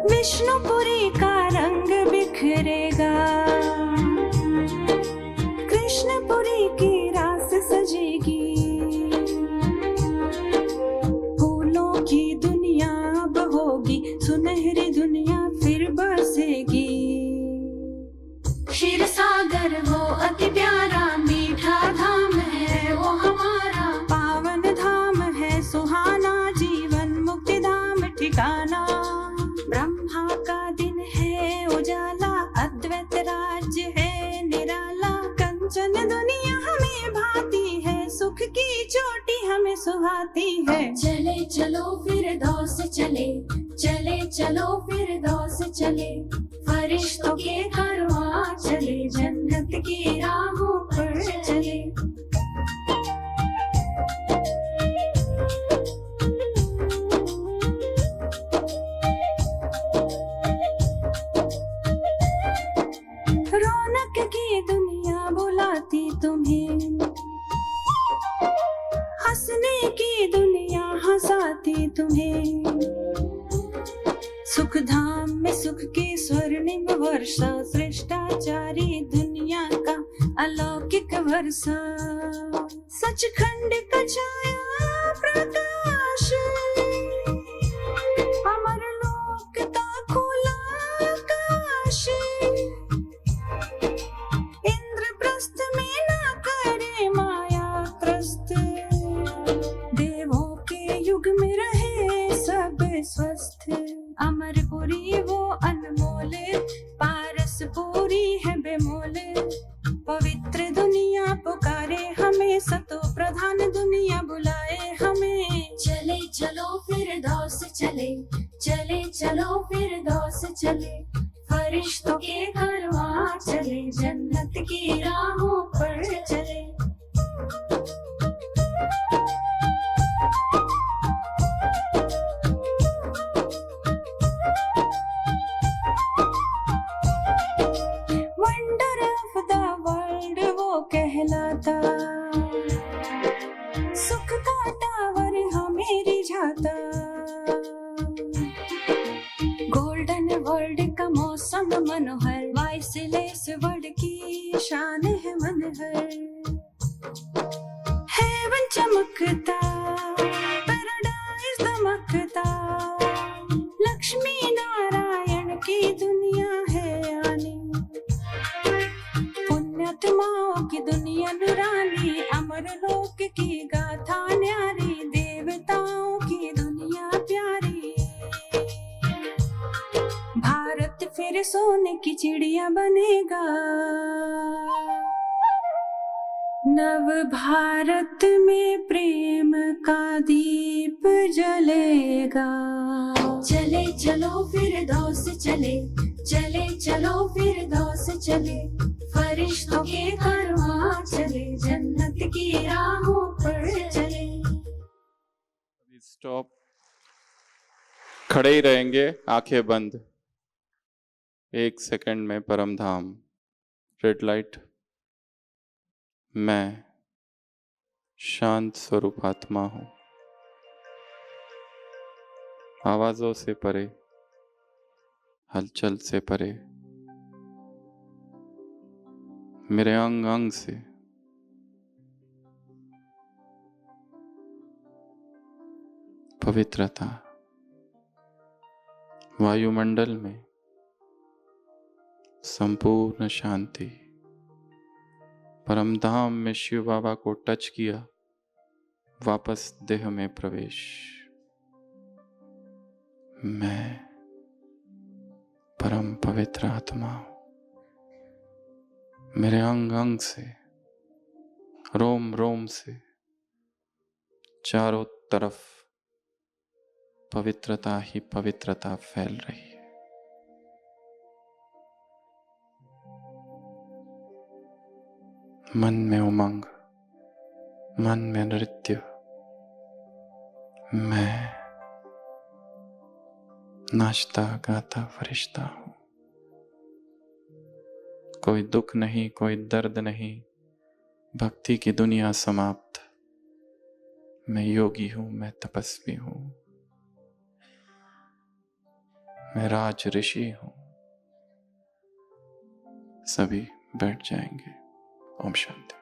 Speaker 3: विष्णुपुरी का रंग बिखरेगा, कृष्णपुरी की रास सजेगी। फूलों की दुनिया अब होगी, सुनहरी दुनिया फिर बसेगी।
Speaker 2: क्षीर सागर वो अति प्यारा, मीठा धाम है वो हमारा।
Speaker 3: पावन धाम है सुहाना, जीवन मुक्ति धाम ठिकाना। ब्रह्मा का दिन है उजाला, अद्वैत राज्य है निराला। कंचन दुनिया हमें भाती है, सुख की चोटी हमें सुहाती है।
Speaker 2: चले चलो फिर दौस चले, चले चलो फिर दौस चले। फरिश्तों के घरवा चले, जन्नत की राहों पर चले।
Speaker 3: रौनक की दुनिया बुलाती तुम्हें, हंसने की दुनिया हंसाती तुम्हें। सुख धाम में सुख की स्वर्णिम वर्षा, सृष्टाचारी दुनिया का अलौकिक वर्षा। सचखंड का छाया प्रकाश, अमर लोक का खुला आकाश। इंद्रप्रस्थ में ना करे माया त्रस्त, देवों के युग में रहे सब स्वस्थ। अमरपुरी वो अनमोल, पारसपुरी है बेमोल। पवित्र दुनिया पुकारे हमें, सतो प्रधान दुनिया बुलाए हमें।
Speaker 2: चले चलो फिर दौस चले, चले चलो फिर दौस चले। फरिश्तों के घरवा चले, जन्नत की राहों पर चले।
Speaker 3: वंडर ऑफ द वर्ल्ड वो कहलाता, सुख का टावर हमें रिझाता। गोल्डन वर्ल्ड का मौसम मनोहर, वाइसलेस वर्ल्ड की शान है मनहर। हेवन चमकता, पैराडाइज दमकता। लक्ष्मी नारायण की दुनिया है आनी, पुण्यात्माओं की दुनिया नूरानी। अमर लोक की गाथा न्यारी, देवताओं की दुनिया प्यारी। भारत फिर सोने की चिड़िया बनेगा, नव भारत में प्रेम का दीप जलेगा।
Speaker 2: चले चलो फिर दौस चले, चले चलो फिर दौस चले। फरिश्तों के घरवा चले, जन्नत की राहों पर चले।
Speaker 1: स्टॉप, खड़े ही रहेंगे, आंखें बंद। 1 सेकंड में परम धाम। Red light. मैं शांत स्वरूप आत्मा हूं, आवाजों से परे, हलचल से परे। मेरे अंग अंग से पवित्रता, वायुमंडल में संपूर्ण शांति। परम धाम में शिव बाबा को टच किया, वापस देह में प्रवेश। मैं परम पवित्र आत्मा हूं। मेरे अंग अंग से, रोम रोम से चारों तरफ पवित्रता ही पवित्रता फैल रही है। मन में उमंग, मन में नृत्य। मैं नाचता गाता फरिश्ता हूं। कोई दुख नहीं, कोई दर्द नहीं, भक्ति की दुनिया समाप्त। मैं योगी हूं, मैं तपस्वी हूं, मैं राज ऋषि हूं। सभी बैठ जाएंगे। ओम शांति।